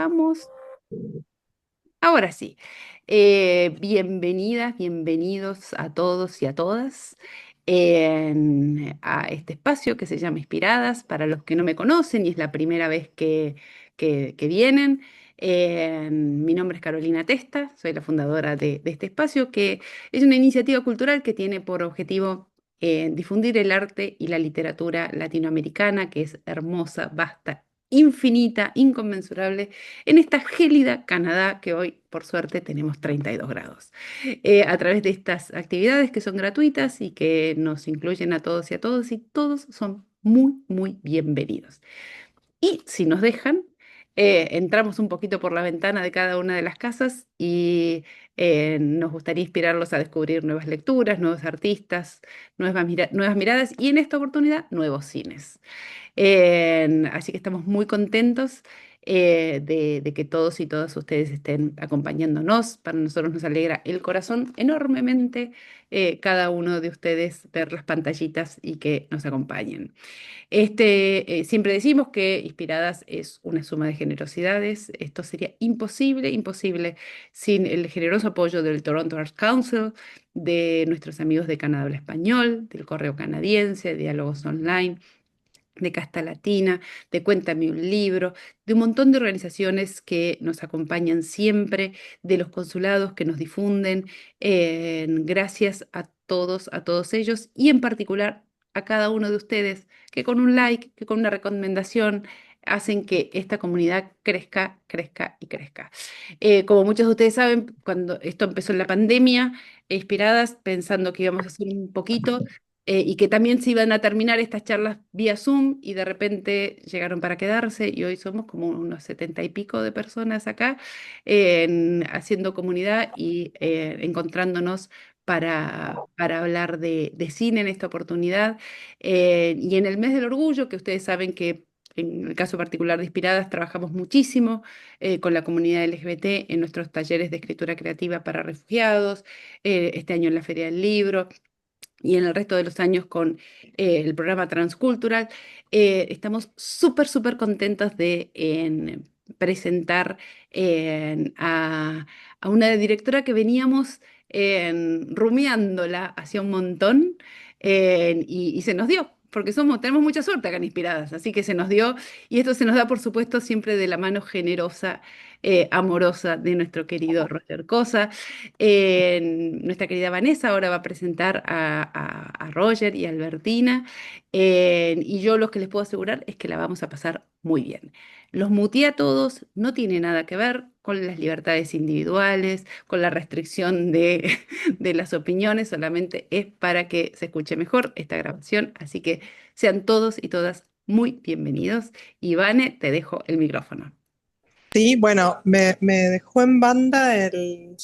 Vamos. Ahora sí. Bienvenidas, bienvenidos a todos y a todas a este espacio que se llama Inspiradas. Para los que no me conocen y es la primera vez que vienen, mi nombre es Carolina Testa, soy la fundadora de este espacio, que es una iniciativa cultural que tiene por objetivo difundir el arte y la literatura latinoamericana, que es hermosa, vasta, infinita, inconmensurable en esta gélida Canadá que hoy, por suerte, tenemos 32 grados. A través de estas actividades que son gratuitas y que nos incluyen a todos y todos son muy, muy bienvenidos. Y si nos dejan, entramos un poquito por la ventana de cada una de las casas y nos gustaría inspirarlos a descubrir nuevas lecturas, nuevos artistas, nuevas miradas y en esta oportunidad nuevos cines. Así que estamos muy contentos de que todos y todas ustedes estén acompañándonos. Para nosotros nos alegra el corazón enormemente cada uno de ustedes ver las pantallitas y que nos acompañen. Siempre decimos que Inspiradas es una suma de generosidades. Esto sería imposible, imposible sin el generoso apoyo del Toronto Arts Council, de nuestros amigos de Canadá Habla Español, del Correo Canadiense, de Diálogos Online, de Casta Latina, de Cuéntame un libro, de un montón de organizaciones que nos acompañan siempre, de los consulados que nos difunden. Gracias a todos ellos y en particular a cada uno de ustedes que con un like, que con una recomendación hacen que esta comunidad crezca, crezca y crezca. Como muchos de ustedes saben, cuando esto empezó en la pandemia, inspiradas pensando que íbamos a hacer un poquito, y que también se iban a terminar estas charlas vía Zoom y de repente llegaron para quedarse y hoy somos como unos 70 y pico de personas acá haciendo comunidad y encontrándonos para hablar de cine en esta oportunidad. Y en el mes del orgullo, que ustedes saben que en el caso particular de Inspiradas trabajamos muchísimo con la comunidad LGBT en nuestros talleres de escritura creativa para refugiados, este año en la Feria del Libro y en el resto de los años con el programa Transcultural. Estamos súper, súper contentos de presentar a una directora que veníamos rumiándola hacía un montón y se nos dio. Porque tenemos mucha suerte acá en Inspiradas, así que se nos dio, y esto se nos da, por supuesto, siempre de la mano generosa, amorosa de nuestro querido Roger Cosa. Nuestra querida Vanessa ahora va a presentar a Roger y a Albertina. Y yo lo que les puedo asegurar es que la vamos a pasar muy bien. Los muteé a todos, no tiene nada que ver con las libertades individuales, con la restricción de las opiniones, solamente es para que se escuche mejor esta grabación. Así que sean todos y todas muy bienvenidos. Y Vane, te dejo el micrófono. Sí, bueno, me dejó en banda el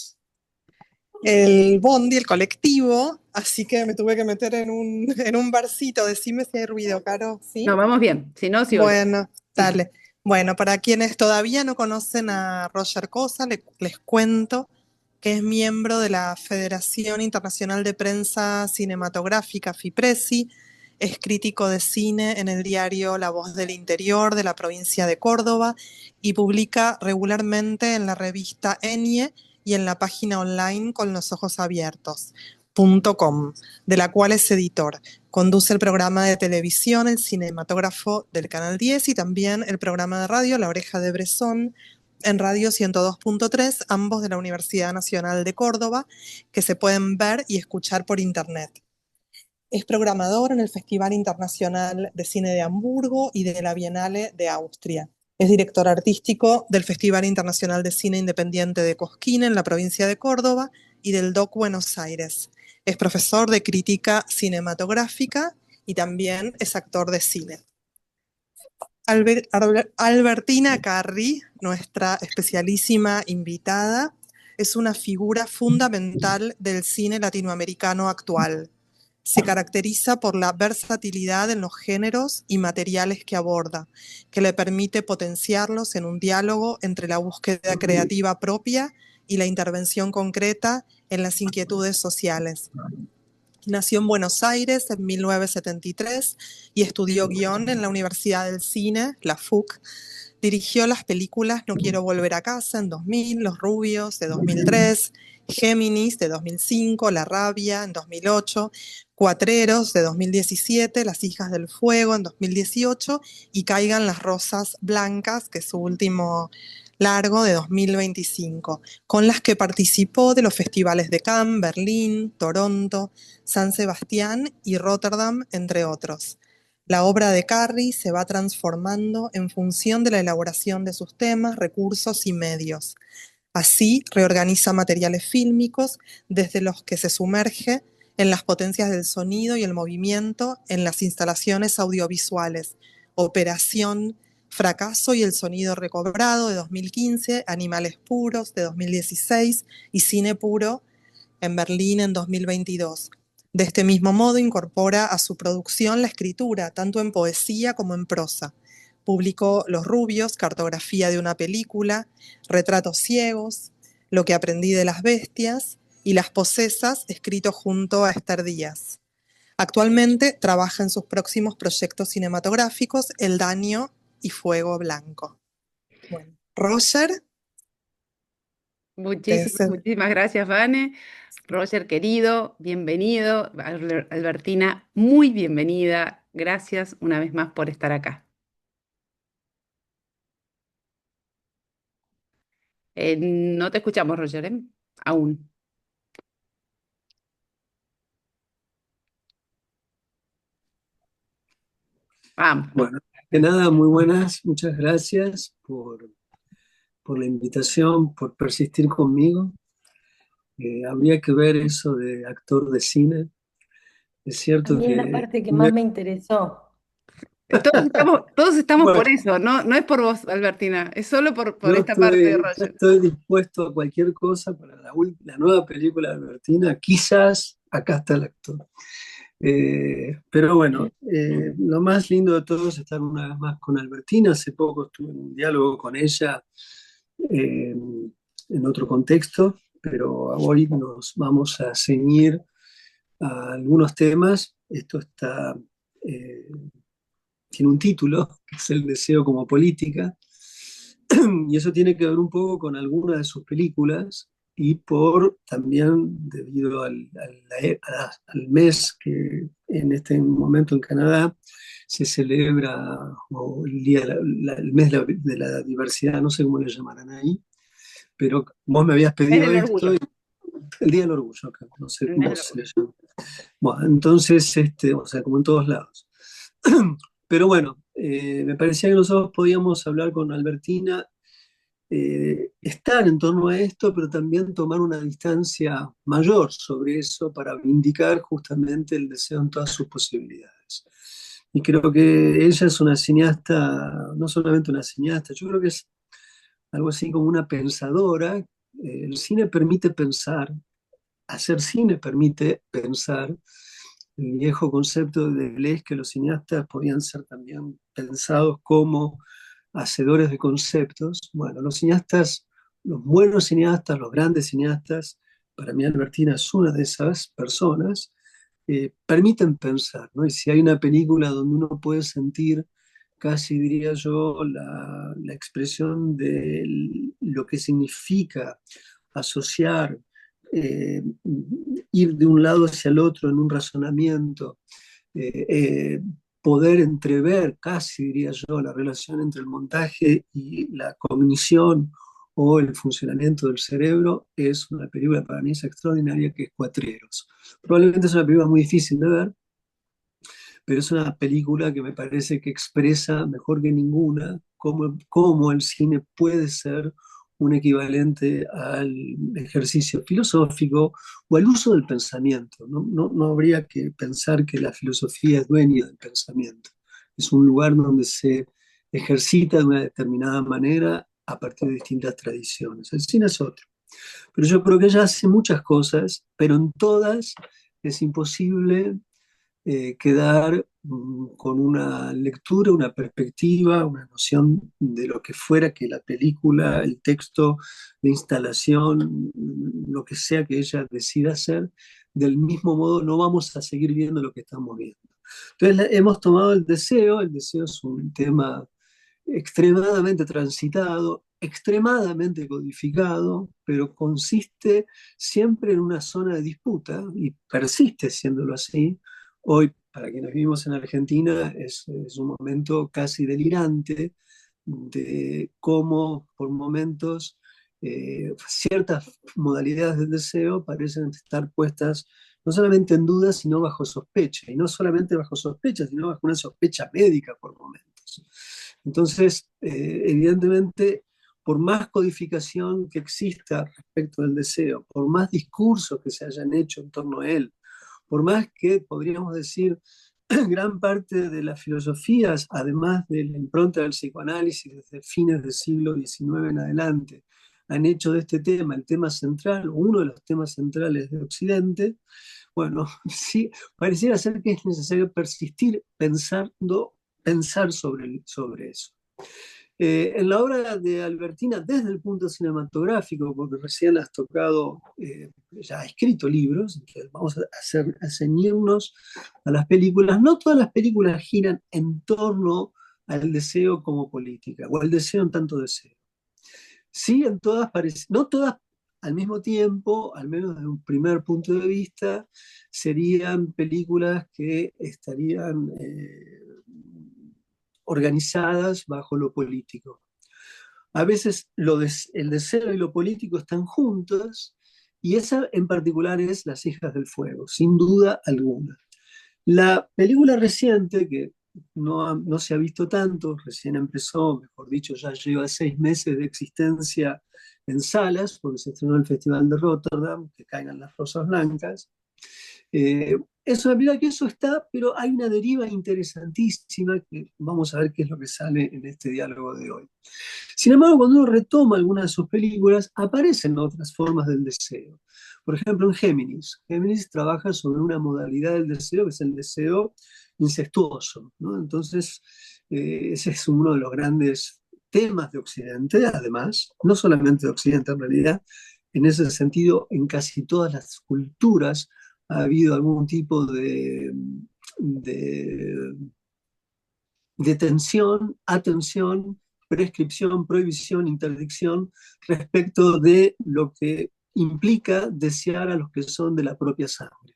bondi, el colectivo, así que me tuve que meter en un barcito. Decime si hay ruido, Caro, No, ¿sí? vamos bien, si no, sí oigo. Bueno, dale. Bueno, para quienes todavía no conocen a Roger Cosa, les cuento que es miembro de la Federación Internacional de Prensa Cinematográfica, FIPRESI, es crítico de cine en el diario La Voz del Interior de la provincia de Córdoba y publica regularmente en la revista Enie y en la página online Con los Ojos Abiertos.com, de la cual es editor. Conduce el programa de televisión El Cinematógrafo del Canal 10 y también el programa de radio La Oreja de Bresson en Radio 102.3, ambos de la Universidad Nacional de Córdoba, que se pueden ver y escuchar por internet. Es programador en el Festival Internacional de Cine de Hamburgo y de la Bienale de Austria. Es director artístico del Festival Internacional de Cine Independiente de Cosquín en la provincia de Córdoba y del DOC Buenos Aires. Es profesor de crítica cinematográfica y también es actor de cine. Albertina Carri, nuestra especialísima invitada, es una figura fundamental del cine latinoamericano actual. Se caracteriza por la versatilidad en los géneros y materiales que aborda, que le permite potenciarlos en un diálogo entre la búsqueda creativa propia y la intervención concreta en las inquietudes sociales. Nació en Buenos Aires en 1973 y estudió guión en la Universidad del Cine, la FUC, Dirigió las películas No quiero volver a casa en 2000, Los rubios de 2003, Géminis de 2005, La rabia en 2008, Cuatreros de 2017, Las hijas del fuego en 2018 y Caigan las rosas blancas, que es su último largo de 2025, con las que participó de los festivales de Cannes, Berlín, Toronto, San Sebastián y Rotterdam, entre otros. La obra de Carrie se va transformando en función de la elaboración de sus temas, recursos y medios. Así reorganiza materiales fílmicos desde los que se sumerge en las potencias del sonido y el movimiento en las instalaciones audiovisuales. Operación Fracaso y el sonido recobrado de 2015, Animales puros de 2016 y Cine puro en Berlín en 2022. De este mismo modo incorpora a su producción la escritura, tanto en poesía como en prosa. Publicó Los rubios, cartografía de una película, Retratos ciegos, Lo que aprendí de las bestias y Las posesas, escrito junto a Esther Díaz. Actualmente trabaja en sus próximos proyectos cinematográficos, El daño y Fuego blanco. Bueno, Roger, Muchísimas, muchísimas gracias, Vane. Roger, querido, bienvenido. Albertina, muy bienvenida. Gracias una vez más por estar acá. No te escuchamos, Roger, ¿eh? Aún. Vamos. Bueno, de nada, muy buenas, muchas gracias por la invitación, por persistir conmigo. Habría que ver eso de actor de cine. Es A cierto mí es la que, parte que más me interesó. Todos estamos bueno, por eso, no, no es por vos, Albertina, es solo por esta parte de yo Roger. estoy dispuesto a cualquier cosa para la nueva película de Albertina. Quizás acá está el actor. Pero bueno, lo más lindo de todo es estar una vez más con Albertina. Hace poco estuve en un diálogo con ella eh, en otro contexto, pero hoy nos vamos a ceñir a algunos temas. Esto eh, tiene un título, que es El deseo como política, y eso tiene que ver un poco con algunas de sus películas y por también debido al mes que en este momento en Canadá se celebra, o el día, el mes de la diversidad, no sé cómo le llamarán ahí, pero vos me habías Es pedido del esto, orgullo. el Día del Orgullo, acá, no sé El mes cómo del se orgullo. llama. Bueno, entonces, o sea, como en todos lados. Pero bueno, me parecía que nosotros podíamos hablar con Albertina, estar en torno a esto, pero también tomar una distancia mayor sobre eso para vindicar justamente el deseo en todas sus posibilidades. Y creo que ella es una cineasta, no solamente una cineasta, yo creo que es algo así como una pensadora. El cine permite pensar, hacer cine permite pensar. El viejo concepto de Deleuze es que los cineastas podían ser también pensados como hacedores de conceptos. Bueno, los cineastas, los buenos cineastas, los grandes cineastas, para mí Albertina es una de esas personas, permiten pensar, ¿no? Y si hay una película donde uno puede sentir, casi diría yo, la expresión de lo que significa asociar, eh, ir de un lado hacia el otro en un razonamiento, eh, eh, poder entrever, casi diría yo, la relación entre el montaje y la cognición o el funcionamiento del cerebro, es una película para mí es extraordinaria, que es Cuatreros. Probablemente es una película muy difícil de ver, pero es una película que me parece que expresa mejor que ninguna cómo el cine puede ser un equivalente al ejercicio filosófico o al uso del pensamiento. No habría que pensar que la filosofía es dueña del pensamiento. Es un lugar donde se ejercita de una determinada manera a partir de distintas tradiciones. El cine es otro. Pero yo creo que ella hace muchas cosas, pero en todas es imposible quedar con una lectura, una perspectiva, una noción de lo que fuera que la película, el texto, la instalación, lo que sea que ella decida hacer, del mismo modo no vamos a seguir viendo lo que estamos viendo. Entonces hemos tomado el deseo es un tema extremadamente transitado, extremadamente codificado, pero consiste siempre en una zona de disputa y persiste siéndolo así. Hoy, para quienes vivimos en Argentina, es un momento casi delirante de cómo por momentos ciertas modalidades del deseo parecen estar puestas no solamente en duda, sino bajo sospecha, y no solamente bajo sospecha, sino bajo una sospecha médica por momentos. Entonces, evidentemente, por más codificación que exista respecto del deseo, por más discursos que se hayan hecho en torno a él, por más que podríamos decir gran parte de las filosofías, además de la impronta del psicoanálisis desde fines del siglo XIX en adelante, han hecho de este tema el tema central, o uno de los temas centrales de Occidente. Bueno, sí, pareciera ser que es necesario persistir pensar sobre eso. En la obra de Albertina, desde el punto cinematográfico, porque recién has tocado, ya ha escrito libros, entonces vamos a ceñirnos a las películas. No todas las películas giran en torno al deseo como política, o al deseo en tanto deseo. Sí, en todas, no todas al mismo tiempo, al menos desde un primer punto de vista, serían películas que estarían organizadas bajo lo político. A veces el deseo y lo político están juntos, y esa en particular es Las hijas del fuego, sin duda alguna. La película reciente, que no se ha visto tanto, recién empezó, mejor dicho, ya lleva 6 meses de existencia en salas, porque se estrenó el Festival de Rotterdam, Que caigan las rosas blancas. Es una película que eso está, pero hay una deriva interesantísima que vamos a ver qué es lo que sale en este diálogo de hoy. Sin embargo, cuando uno retoma algunas de sus películas, aparecen otras formas del deseo. Por ejemplo, en Géminis. Géminis trabaja sobre una modalidad del deseo que es el deseo incestuoso, ¿no? Entonces, ese es uno de los grandes temas de Occidente, además, no solamente de Occidente en realidad, en ese sentido, en casi todas las culturas ha habido algún tipo de, de tensión, atención, prescripción, prohibición, interdicción respecto de lo que implica desear a los que son de la propia sangre.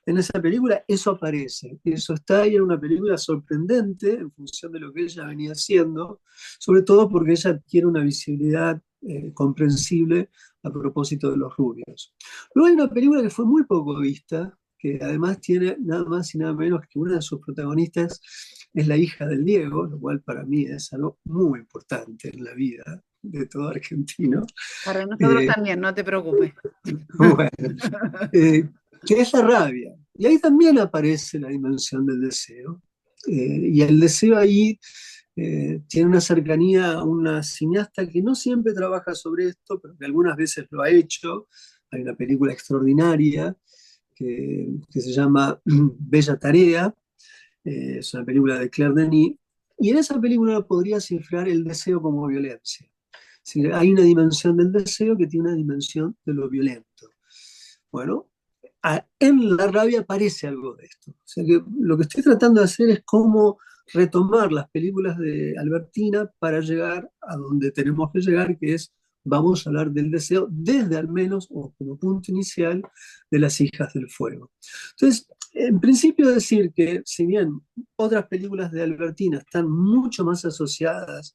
En esa película eso aparece, eso está ahí, en una película sorprendente en función de lo que ella venía haciendo, sobre todo porque ella adquiere una visibilidad comprensible a propósito de los rubios. Luego hay una película que fue muy poco vista, que además tiene nada más y nada menos que una de sus protagonistas es la hija del Diego, lo cual para mí es algo muy importante en la vida de todo argentino. Para nosotros también, no te preocupes. Bueno, que es la rabia. Y ahí también aparece la dimensión del deseo. Y el deseo ahí tiene una cercanía a una cineasta que no siempre trabaja sobre esto, pero que algunas veces lo ha hecho. Hay una película extraordinaria que se llama Bella Tarea, es una película de Claire Denis, y en esa película podría cifrar el deseo como violencia. Es decir, hay una dimensión del deseo que tiene una dimensión de lo violento. Bueno, en la rabia aparece algo de esto. O sea que lo que estoy tratando de hacer es cómo retomar las películas de Albertina para llegar a donde tenemos que llegar, que es, vamos a hablar del deseo desde al menos, o como punto inicial, de Las hijas del fuego. Entonces, en principio decir que si bien otras películas de Albertina están mucho más asociadas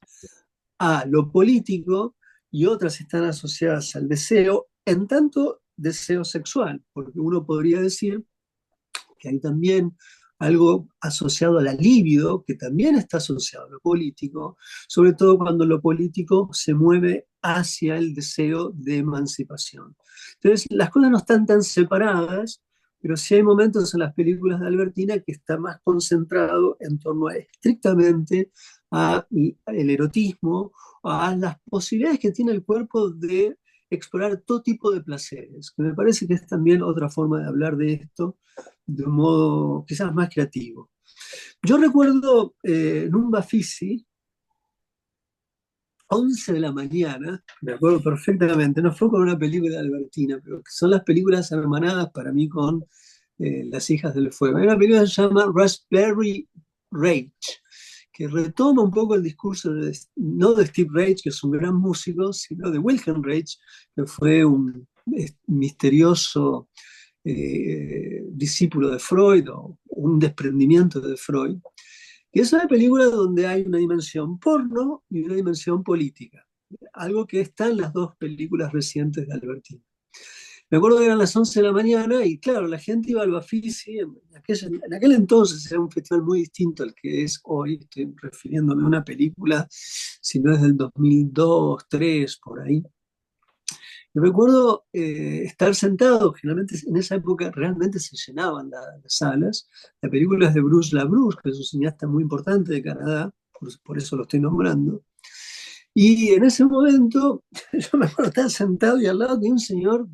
a lo político y otras están asociadas al deseo, en tanto deseo sexual, porque uno podría decir que hay también algo asociado a la libido, que también está asociado a lo político, sobre todo cuando lo político se mueve hacia el deseo de emancipación. Entonces, las cosas no están tan separadas, pero sí hay momentos en las películas de Albertina que está más concentrado en torno a, estrictamente al erotismo, a las posibilidades que tiene el cuerpo de explorar todo tipo de placeres, que me parece que es también otra forma de hablar de esto de un modo quizás más creativo. Yo recuerdo en un Bafisi, 11 de la mañana, me acuerdo perfectamente, no fue con una película de Albertina, pero que son las películas hermanadas para mí con Las hijas del fuego. Hay una película que se llama Raspberry Rage, que retoma un poco el discurso no de Steve Reich, que es un gran músico, sino de Wilhelm Reich, que fue un misterioso discípulo de Freud o un desprendimiento de Freud. Y es una película donde hay una dimensión porno y una dimensión política, algo que está en las dos películas recientes de Albertino. Me acuerdo que eran las 11 de la mañana y claro, la gente iba al Bafisi, en aquel entonces era un festival muy distinto al que es hoy, estoy refiriéndome a una película, si no es del 2002, 2003, por ahí. Y recuerdo estar sentado, generalmente en esa época realmente se llenaban las salas. La película es de Bruce LaBruce, que es un cineasta muy importante de Canadá, por eso lo estoy nombrando. Y en ese momento, yo me acuerdo estar sentado y al lado de un señor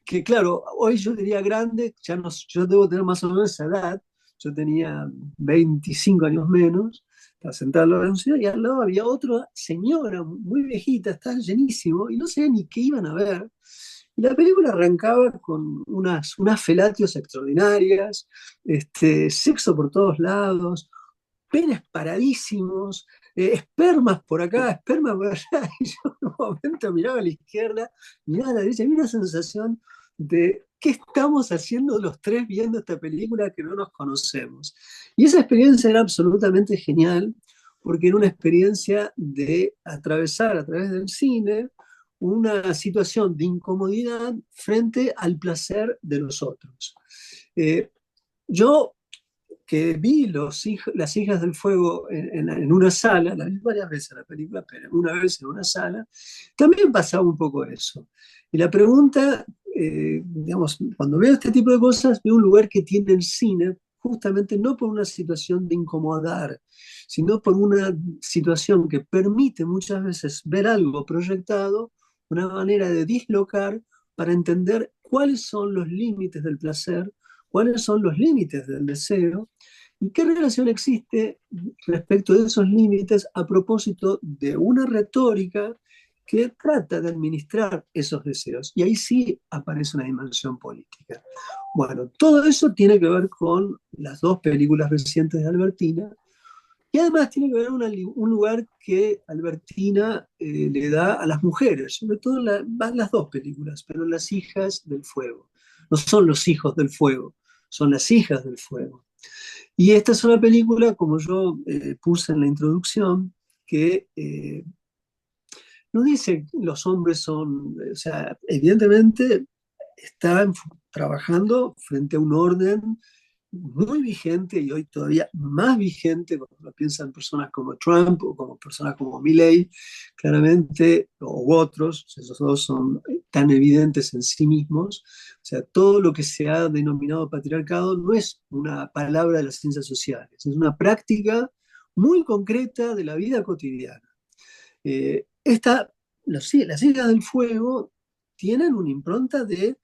que, claro, hoy yo diría grande, ya no, yo debo tener más o menos esa edad, yo tenía 25 años menos, estaba sentado al lado de un señor y al lado había otra señora muy viejita, estaba llenísimo y no sabía ni qué iban a ver. Y la película arrancaba con unas felatios extraordinarias, sexo por todos lados, penes paradísimos, espermas por acá, espermas por allá, y yo en un momento miraba a la izquierda, miraba a la derecha, y había una sensación de qué estamos haciendo los tres viendo esta película que no nos conocemos. Y esa experiencia era absolutamente genial, porque era una experiencia de atravesar a través del cine una situación de incomodidad frente al placer de los otros. Eh, yo que vi las hijas del fuego en una sala, la vi varias veces en la película, pero una vez en una sala, también pasaba un poco eso. Y la pregunta, digamos, cuando veo este tipo de cosas, veo un lugar que tiene el cine, justamente no por una situación de incomodar, sino por una situación que permite muchas veces ver algo proyectado, una manera de dislocar para entender cuáles son los límites del placer, cuáles son los límites del deseo y qué relación existe respecto de esos límites a propósito de una retórica que trata de administrar esos deseos. Y ahí sí aparece una dimensión política. Bueno, todo eso tiene que ver con las dos películas recientes de Albertina y además tiene que ver un lugar que Albertina le da a las mujeres, sobre todo van las dos películas, pero las hijas del fuego. No son los hijos del fuego, son las hijas del fuego. Y esta es una película, como yo puse en la introducción, que no dice que los hombres son, o sea, evidentemente están trabajando frente a un orden muy vigente y hoy todavía más vigente cuando lo piensan personas como Trump o como personas como Milley, claramente, o otros, esos dos son tan evidentes en sí mismos. O sea, todo lo que se ha denominado patriarcado no es una palabra de las ciencias sociales, es una práctica muy concreta de la vida cotidiana. Las hijas del fuego tienen una impronta de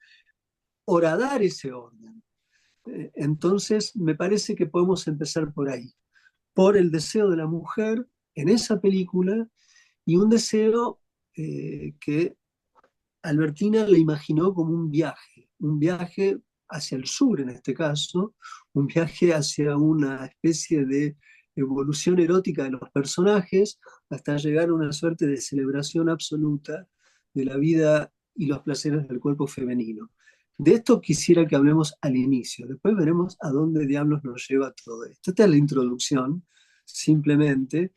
horadar ese orden. Entonces, me parece que podemos empezar por ahí, por el deseo de la mujer en esa película y un deseo que Albertina le imaginó como un viaje hacia el sur en este caso, un viaje hacia una especie de evolución erótica de los personajes hasta llegar a una suerte de celebración absoluta de la vida y los placeres del cuerpo femenino. De esto quisiera que hablemos al inicio, después veremos a dónde diablos nos lleva todo esto. Esta es la introducción, simplemente.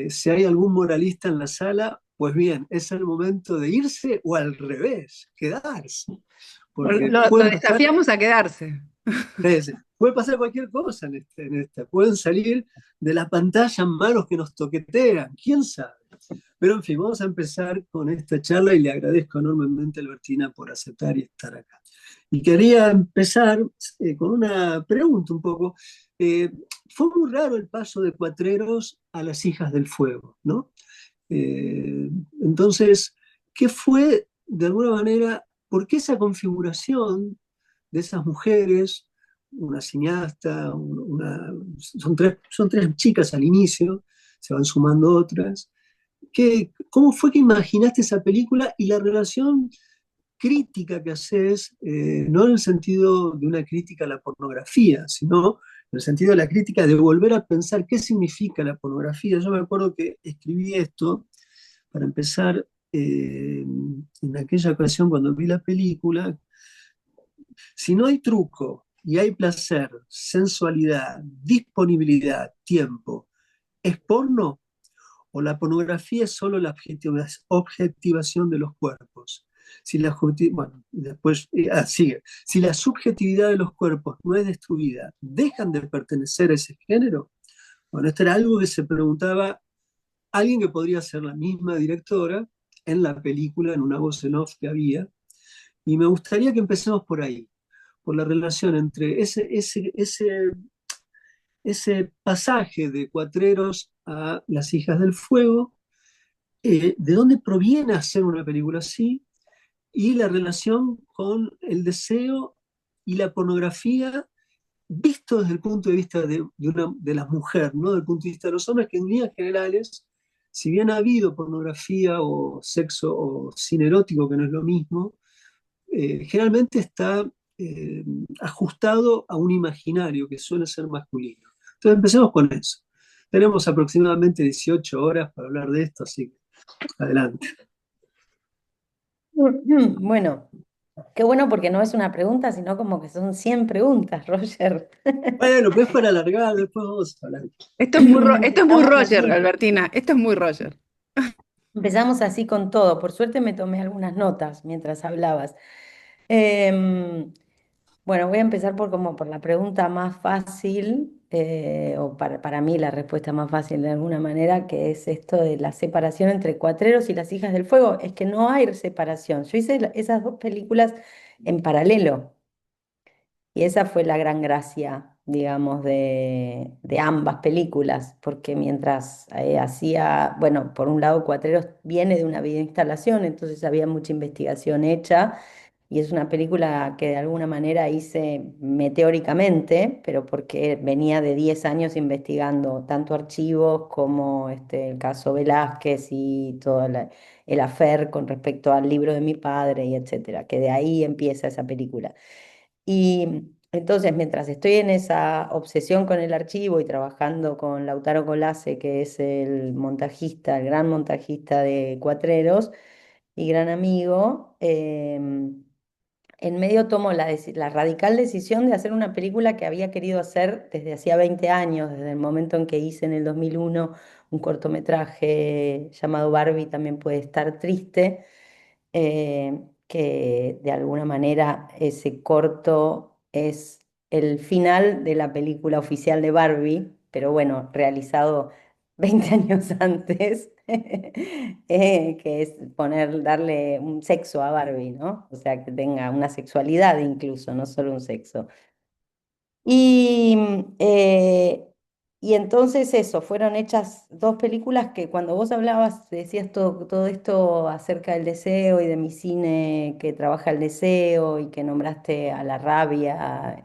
Si hay algún moralista en la sala, pues bien, es el momento de irse o al revés, quedarse. Porque Lo desafiamos a quedarse. puede pasar cualquier cosa en esta. Pueden salir de la pantalla malos que nos toquetean, quién sabe. Pero en fin, vamos a empezar con esta charla y le agradezco enormemente a Albertina por aceptar y estar acá. Y quería empezar con una pregunta un poco. Fue muy raro el paso de Cuatreros a las hijas del fuego, ¿no? Entonces, ¿qué fue de alguna manera, por qué esa configuración de esas mujeres, una cineasta, son tres chicas al inicio, se van sumando otras? ¿Cómo fue que imaginaste esa película y la relación crítica que haces, no en el sentido de una crítica a la pornografía, sino en el sentido de la crítica, de volver a pensar qué significa la pornografía. Yo me acuerdo que escribí esto para empezar en aquella ocasión cuando vi la película. Si no hay truco y hay placer, sensualidad, disponibilidad, tiempo, ¿es porno? ¿O la pornografía es solo la objetivación de los cuerpos? Bueno, después sigue. Si la subjetividad de los cuerpos no es destruida, ¿dejan de pertenecer a ese género? Bueno, esto era algo que se preguntaba alguien que podría ser la misma directora en la película, en una voz en off que había, y me gustaría que empecemos por ahí, por la relación entre ese pasaje de Cuatreros a Las Hijas del Fuego, de dónde proviene hacer una película así, y la relación con el deseo y la pornografía visto desde el punto de vista de la mujer, no desde el punto de vista de los hombres, que en líneas generales, si bien ha habido pornografía o sexo o cine erótico, que no es lo mismo, generalmente está ajustado a un imaginario que suele ser masculino. Entonces empecemos con eso. Tenemos aproximadamente 18 horas para hablar de esto, así que adelante. Bueno, qué bueno porque no es una pregunta, sino como que son 100 preguntas, Roger. Bueno, pues para alargar, después vamos a hablar. Esto es muy Empezamos Roger, así. Albertina. Esto es muy Roger. Empezamos así con todo. Por suerte me tomé algunas notas mientras hablabas. Em, bueno, voy a empezar por como por la pregunta más fácil, o para mí la respuesta más fácil de alguna manera, que es esto de la separación entre Cuatreros y Las Hijas del Fuego. Es que no hay separación. Yo hice esas dos películas en paralelo. Y esa fue la gran gracia, digamos, de ambas películas, porque mientras hacía, bueno, por un lado Cuatreros viene de una videoinstalación, entonces había mucha investigación hecha, y es una película que de alguna manera hice meteóricamente, pero porque venía de 10 años investigando tanto archivos como el caso Velázquez y todo el affair con respecto al libro de mi padre y etcétera, que de ahí empieza esa película. Y entonces, mientras estoy en esa obsesión con el archivo y trabajando con Lautaro Colase, que es el montajista, el gran montajista de Cuatreros y gran amigo, en medio tomo la radical decisión de hacer una película que había querido hacer desde hacía 20 años, desde el momento en que hice en el 2001 un cortometraje llamado Barbie también puede estar triste, que de alguna manera ese corto es el final de la película oficial de Barbie, pero bueno, realizado 20 años antes, que es darle un sexo a Barbie, ¿no? O sea, que tenga una sexualidad incluso, no solo un sexo. Y, y entonces eso, fueron hechas dos películas que cuando vos hablabas, decías todo esto acerca del deseo y de mi cine que trabaja el deseo y que nombraste a la rabia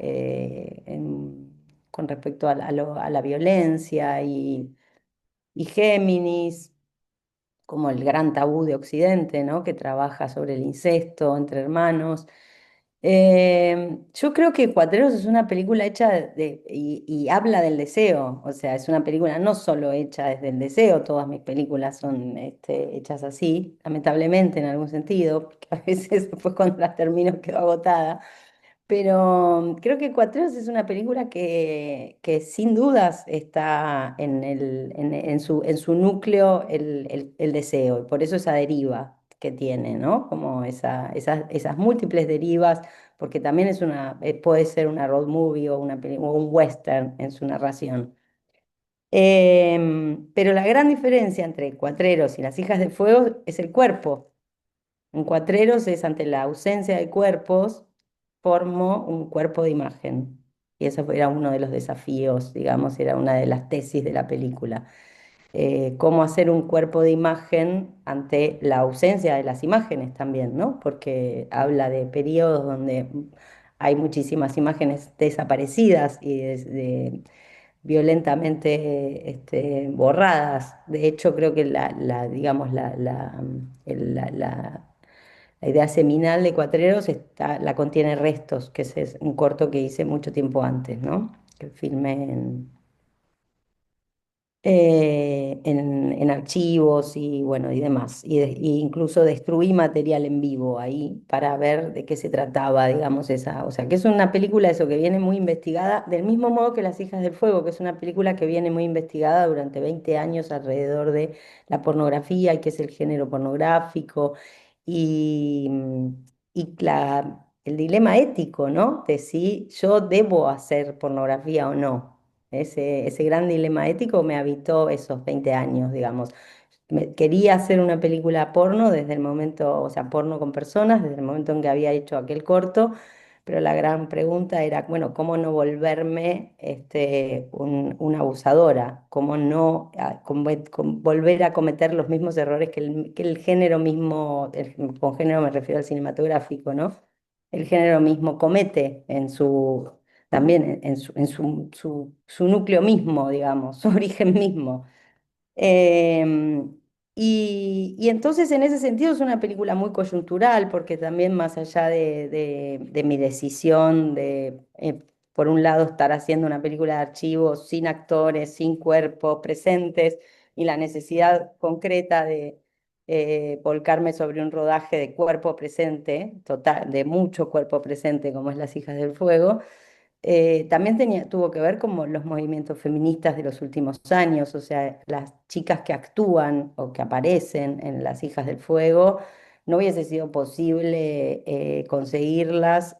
con respecto a la violencia y Géminis como el gran tabú de Occidente, ¿no? Que trabaja sobre el incesto entre hermanos. Yo creo que Cuatreros es una película hecha y habla del deseo, o sea, es una película no solo hecha desde el deseo, todas mis películas son hechas así, lamentablemente en algún sentido, porque a veces después cuando las termino quedo agotada, pero creo que Cuatreros es una película que sin dudas está en su núcleo el deseo, y por eso esa deriva que tiene, ¿no? Como esas múltiples derivas, porque también puede ser una road movie o, o un western en su narración. Pero la gran diferencia entre Cuatreros y Las Hijas de Fuego es el cuerpo. En Cuatreros es ante la ausencia de cuerpos, formo un cuerpo de imagen. Y eso era uno de los desafíos, digamos, era una de las tesis de la película. Cómo hacer un cuerpo de imagen ante la ausencia de las imágenes también, ¿no? Porque habla de periodos donde hay muchísimas imágenes desaparecidas y violentamente borradas. De hecho, creo que digamos, la idea seminal de Cuatreros la contiene Restos, que es un corto que hice mucho tiempo antes, ¿no? que filmé en archivos y bueno, y demás. Y incluso destruí material en vivo ahí para ver de qué se trataba, digamos, esa. O sea, que es una película eso que viene muy investigada, del mismo modo que Las Hijas del Fuego, que es una película que viene muy investigada durante 20 años alrededor de la pornografía y qué es el género pornográfico y, el dilema ético, ¿no? De si yo debo hacer pornografía o no. Ese gran dilema ético me habitó esos 20 años, digamos. Quería hacer una película porno desde el momento, o sea, porno con personas, desde el momento en que había hecho aquel corto, pero la gran pregunta era, bueno, ¿cómo no volverme una abusadora? ¿Cómo no volver a cometer los mismos errores que el género mismo, con género me refiero al cinematográfico, ¿no? El género mismo comete en su también su núcleo mismo, digamos, su origen mismo. Em, y entonces en ese sentido es una película muy coyuntural, porque también más allá de mi decisión de, por un lado, estar haciendo una película de archivo sin actores, sin cuerpos presentes, y la necesidad concreta de volcarme sobre un rodaje de cuerpo presente, total, de mucho cuerpo presente, como es Las Hijas del Fuego, también tuvo que ver con los movimientos feministas de los últimos años, o sea, las chicas que actúan o que aparecen en Las Hijas del Fuego, no hubiese sido posible conseguirlas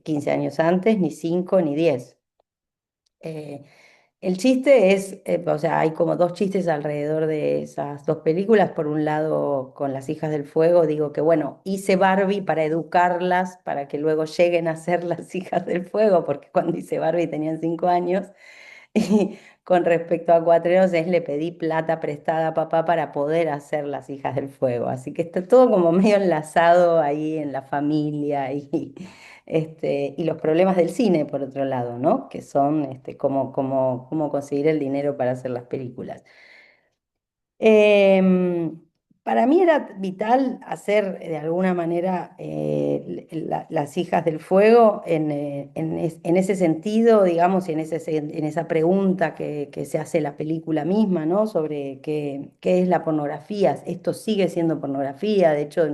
15 años antes, ni 5 ni 10. Eh, el chiste es, o sea, hay como dos chistes alrededor de esas dos películas. Por un lado, con Las Hijas del Fuego, digo que, bueno, hice Barbie para educarlas, para que luego lleguen a ser las Hijas del Fuego, porque cuando hice Barbie tenían 5 años. Y con respecto a Cuatreros es le pedí plata prestada a papá para poder hacer Las Hijas del Fuego. Así que está todo como medio enlazado ahí en la familia y los problemas del cine, por otro lado, ¿no? Que son cómo conseguir el dinero para hacer las películas. Em, para mí era vital hacer de alguna manera Las Hijas del Fuego en ese sentido, digamos, y en esa pregunta que se hace la película misma, ¿no? Sobre qué es la pornografía. Esto sigue siendo pornografía. De hecho,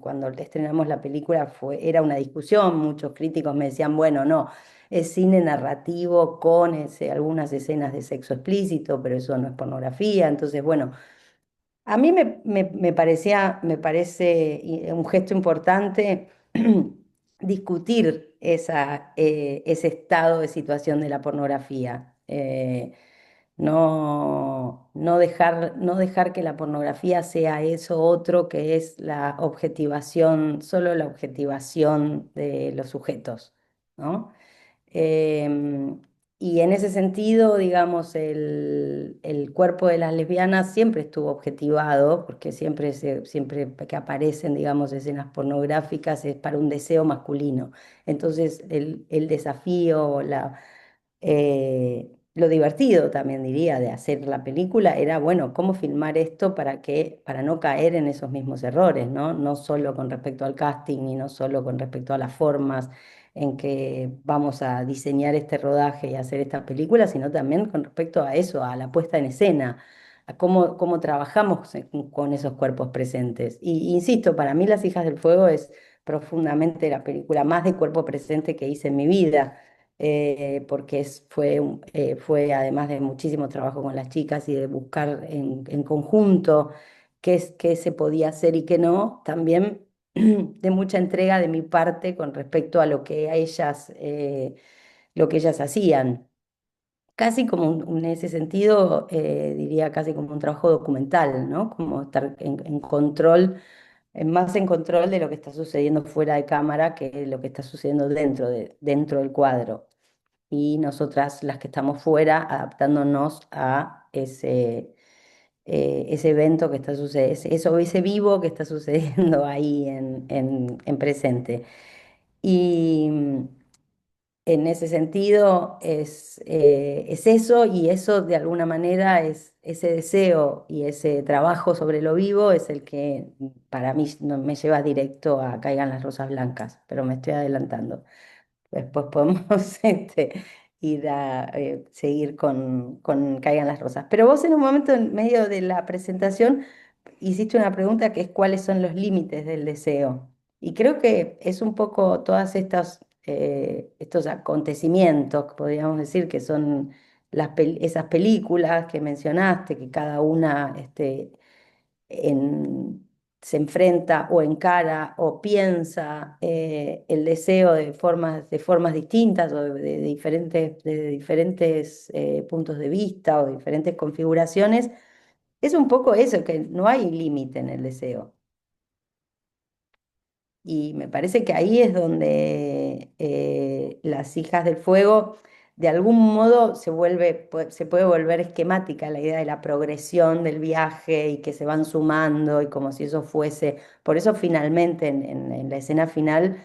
cuando estrenamos la película era una discusión. Muchos críticos me decían, bueno, no. Es cine narrativo con algunas escenas de sexo explícito, pero eso no es pornografía. Entonces, bueno, a mí me parece un gesto importante discutir ese estado de situación de la pornografía. No dejar que la pornografía sea eso otro que es la objetivación, solo la objetivación de los sujetos, ¿no? Em, y en ese sentido, digamos, el cuerpo de las lesbianas siempre estuvo objetivado, porque siempre que aparecen, digamos, escenas pornográficas es para un deseo masculino. Entonces, el desafío, lo divertido también diría de hacer la película era, bueno, cómo filmar esto para no caer en esos mismos errores, ¿no? No solo con respecto al casting y no solo con respecto a las formas en que vamos a diseñar este rodaje y hacer esta película, sino también con respecto a eso, a la puesta en escena, a cómo trabajamos con esos cuerpos presentes. Y insisto, para mí Las Hijas del Fuego es profundamente la película más de cuerpo presente que hice en mi vida, porque fue además de muchísimo trabajo con las chicas y de buscar en conjunto qué se podía hacer y qué no, también de mucha entrega de mi parte con respecto a lo que ellas hacían. Casi como en ese sentido, diría casi como un trabajo documental, ¿no? Como estar en control, más en control de lo que está sucediendo fuera de cámara que lo que está sucediendo dentro del cuadro, y nosotras las que estamos fuera adaptándonos a ese evento que está sucediendo, ese vivo que está sucediendo ahí en presente. Y en ese sentido es eso, y eso de alguna manera es ese deseo y ese trabajo sobre lo vivo es el que para mí no me lleva directo a Caigan las Rosas Blancas, pero me estoy adelantando. Después podemos ir a seguir con Caigan las Rosas. Pero vos en un momento, en medio de la presentación, hiciste una pregunta que es cuáles son los límites del deseo. Y creo que es un poco todas estos acontecimientos, podríamos decir, que son esas películas que mencionaste, que cada una en- se enfrenta o encara o piensa el deseo de formas distintas o de diferentes puntos de vista o diferentes configuraciones, es un poco eso, que no hay límite en el deseo. Y me parece que ahí es donde las hijas del fuego, de algún modo, se puede volver esquemática la idea de la progresión del viaje y que se van sumando y como si eso fuese. Por eso finalmente en la escena final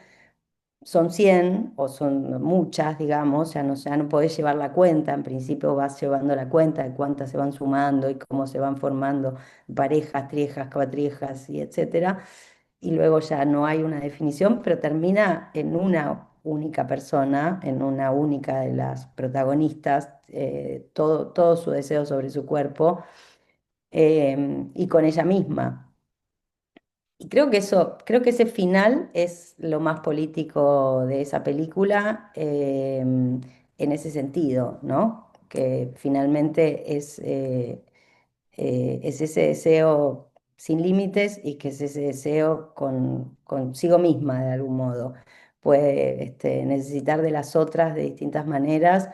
son 100 o son muchas, digamos, ya no podés llevar la cuenta, en principio vas llevando la cuenta de cuántas se van sumando y cómo se van formando parejas, triejas, cuatriejas y etcétera, y luego ya no hay una definición, pero termina en una única persona, en una única de las protagonistas, todo su deseo sobre su cuerpo y con ella misma. Y creo que ese final es lo más político de esa película, en ese sentido, ¿no? Que finalmente es ese deseo sin límites y que es ese deseo consigo misma de algún modo. Puede necesitar de las otras de distintas maneras,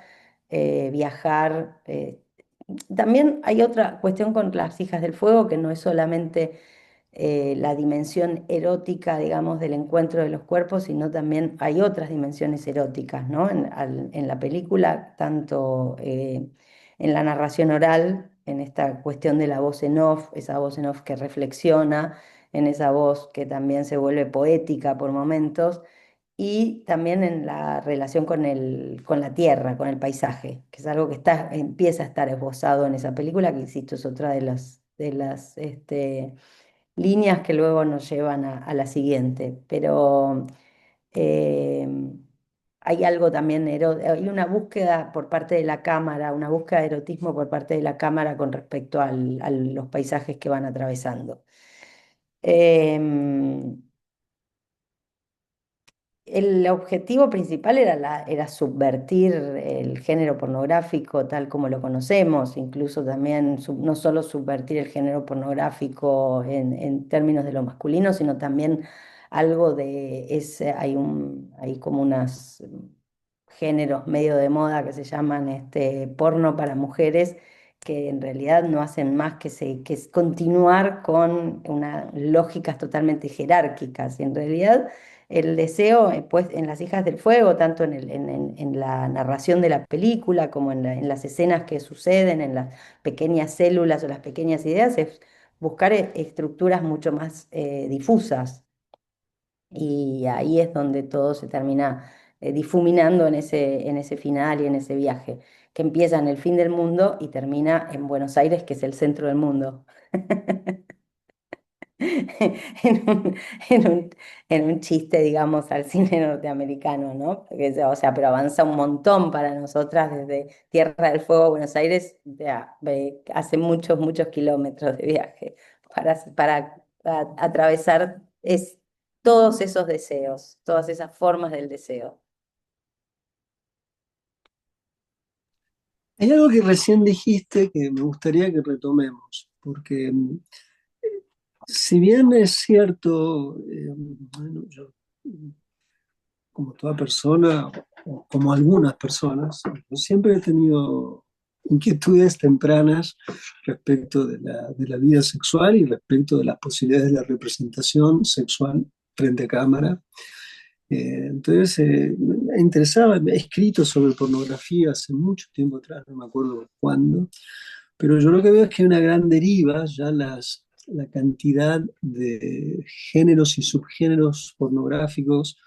viajar. También hay otra cuestión con las hijas del fuego que no es solamente la dimensión erótica, digamos, del encuentro de los cuerpos, sino también hay otras dimensiones eróticas, ¿no? En la película, tanto en la narración oral, en esta cuestión de la voz en off, esa voz en off que reflexiona, en esa voz que también se vuelve poética por momentos, y también en la relación con la tierra, con el paisaje, que es algo que empieza a estar esbozado en esa película, que insisto, es otra de las líneas que luego nos llevan a la siguiente. Pero eh, hay algo también, hay una búsqueda por parte de la cámara, una búsqueda de erotismo por parte de la cámara con respecto a los paisajes que van atravesando. Em, el objetivo principal era subvertir el género pornográfico tal como lo conocemos, incluso también no solo subvertir el género pornográfico en términos de lo masculino, sino también algo hay como unos géneros medio de moda que se llaman porno para mujeres, que en realidad no hacen más que es continuar con unas lógicas totalmente jerárquicas, y en realidad el deseo, pues, en Las Hijas del Fuego, tanto en la narración de la película como en las escenas que suceden, en las pequeñas células o las pequeñas ideas, es buscar estructuras mucho más difusas. Y ahí es donde todo se termina difuminando en ese final y en ese viaje, que empieza en el fin del mundo y termina en Buenos Aires, que es el centro del mundo. en un, en un- en un chiste, digamos, al cine norteamericano, ¿no? O sea, pero avanza un montón para nosotras desde Tierra del Fuego a Buenos Aires, ya, hace muchos, muchos kilómetros de viaje para atravesar todos esos deseos, todas esas formas del deseo. Hay algo que recién dijiste que me gustaría que retomemos, porque si bien es cierto, bueno, yo como toda persona, o como algunas personas, yo siempre he tenido inquietudes tempranas respecto de la vida sexual y respecto de las posibilidades de la representación sexual frente a cámara. Entonces, me interesaba, me he escrito sobre pornografía hace mucho tiempo atrás, no me acuerdo cuándo, pero yo lo que veo es que hay una gran deriva, la cantidad de géneros y subgéneros pornográficos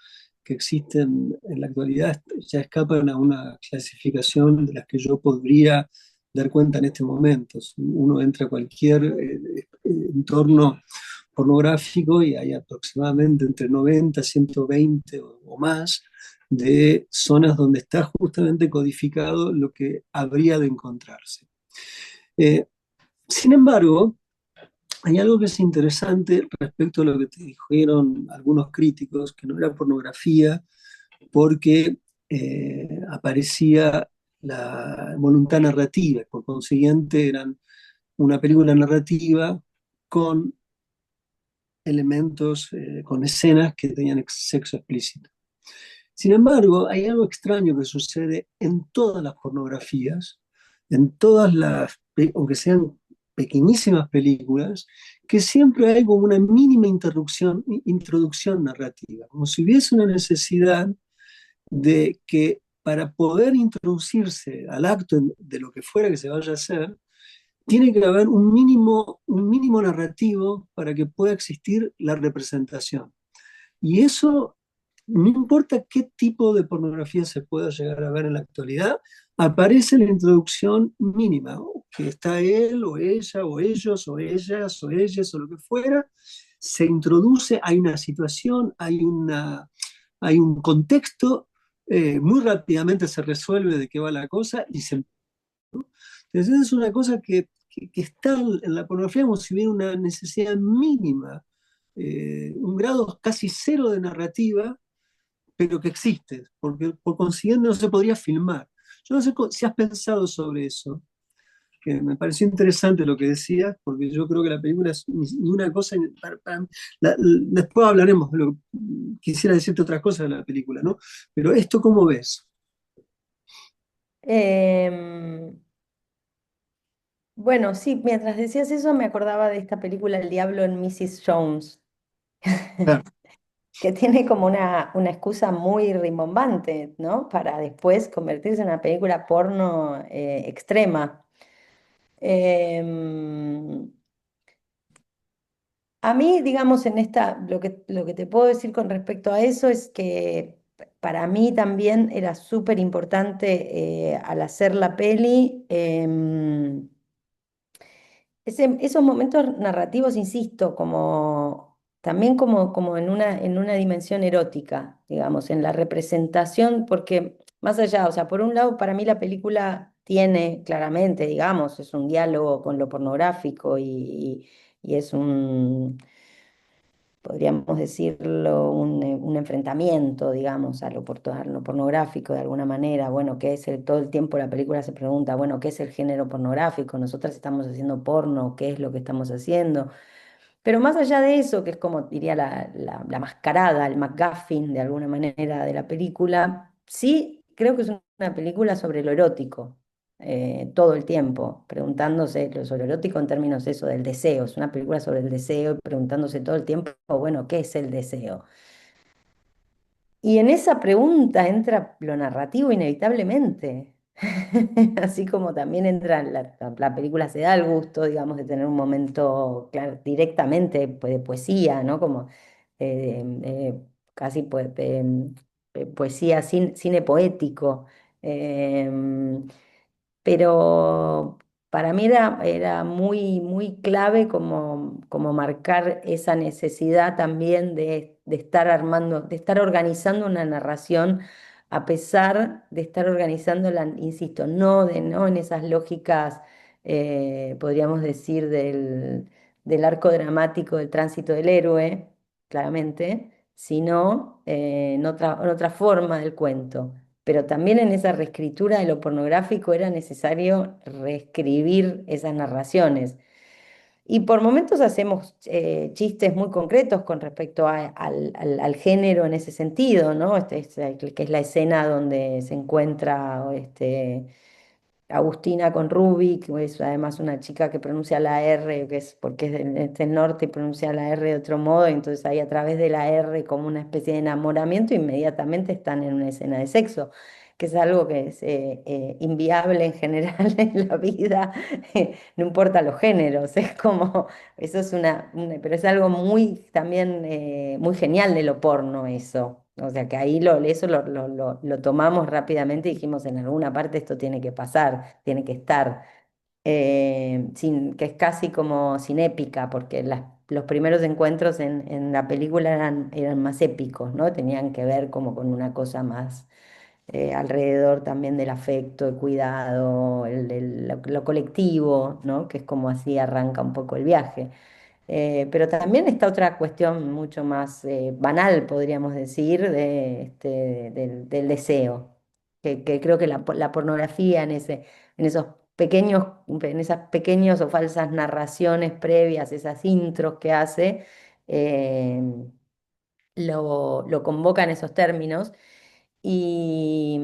que existen en la actualidad ya escapan a una clasificación de las que yo podría dar cuenta en este momento. Si uno entra a cualquier entorno pornográfico y hay aproximadamente entre 90, 120 o más de zonas donde está justamente codificado lo que habría de encontrarse. Eh, Sin embargo, hay algo que es interesante respecto a lo que te dijeron algunos críticos, que no era pornografía, porque aparecía la voluntad narrativa, por consiguiente eran una película narrativa con elementos, con escenas que tenían sexo explícito. Sin embargo, hay algo extraño que sucede en todas las pornografías, en todas las, aunque sean pequeñísimas películas, que siempre hay como una mínima introducción narrativa, como si hubiese una necesidad de que para poder introducirse al acto de lo que fuera que se vaya a hacer, tiene que haber un mínimo narrativo para que pueda existir la representación. Y eso, no importa qué tipo de pornografía se pueda llegar a ver en la actualidad, aparece la introducción mínima, ¿no? Que está él o ella o ellos o ellas o ellas o lo que fuera, se introduce, hay una situación, hay un contexto, muy rápidamente se resuelve de qué va la cosa y se... Entonces es una cosa que está en la pornografía como si hubiera una necesidad mínima, un grado casi cero de narrativa, pero que existe, porque por consiguiente no se podría filmar. Yo no sé si has pensado sobre eso, que me pareció interesante lo que decías, porque yo creo que la película es ni una cosa, después hablaremos, quisiera decirte otras cosas de la película, ¿no? Pero esto, ¿cómo ves? Em, bueno, sí, mientras decías eso me acordaba de esta película El Diablo en Mrs. Jones, Claro, que tiene como una excusa muy rimbombante, ¿no? Para después convertirse en una película porno extrema. Em, a mí, digamos, en esta, lo que te puedo decir con respecto a eso es que para mí también era súper importante al hacer la peli. Esos momentos narrativos, insisto, como también como en una dimensión erótica, digamos, en la representación, porque más allá, o sea, por un lado, para mí la película tiene claramente, digamos, es un diálogo con lo pornográfico y es un, podríamos decirlo, un enfrentamiento, digamos, a lo pornográfico de alguna manera. Bueno, ¿qué es todo el tiempo la película se pregunta, bueno, ¿qué es el género pornográfico? Nosotras estamos haciendo porno, ¿qué es lo que estamos haciendo? Pero más allá de eso, que es como diría la mascarada, el MacGuffin de alguna manera de la película, sí creo que es una película sobre lo erótico, todo el tiempo, preguntándose sobre lo erótico en términos eso del deseo. Es una película sobre el deseo y preguntándose todo el tiempo, bueno, ¿qué es el deseo? Y en esa pregunta entra lo narrativo inevitablemente. Así como también entra la película se da el gusto, digamos, de tener un momento claro, directamente de poesía, ¿no? Como casi poesía, cine poético. Em, pero para mí era muy clave como marcar esa necesidad también de estar armando, de estar organizando una narración, a pesar de estar organizándola, insisto, no en esas lógicas, podríamos decir, del arco dramático del tránsito del héroe, claramente, sino en otra forma del cuento, pero también en esa reescritura de lo pornográfico era necesario reescribir esas narraciones. Y por momentos hacemos chistes muy concretos con respecto al género en ese sentido, ¿no? Que es la escena donde se encuentra Agustina con Ruby, que es además una chica que pronuncia la R, que es porque es del norte y pronuncia la R de otro modo, y entonces ahí a través de la R como una especie de enamoramiento, inmediatamente están en una escena de sexo, que es algo que es inviable en general en la vida, no importa los géneros, es como, eso es pero es algo muy también muy genial de lo porno eso. O sea que ahí eso lo tomamos rápidamente y dijimos en alguna parte esto tiene que pasar, tiene que estar, que es casi como sin épica, porque los primeros encuentros en la película eran más épicos, ¿no? Tenían que ver como con una cosa más alrededor también del afecto, el cuidado, lo colectivo, ¿no? Que es como así arranca un poco el viaje. Pero también está otra cuestión mucho más banal, podríamos decir, del deseo, que creo que la pornografía en esos en esas pequeños o falsas narraciones previas, esas intros que hace, eh, lo convoca en esos términos. Y,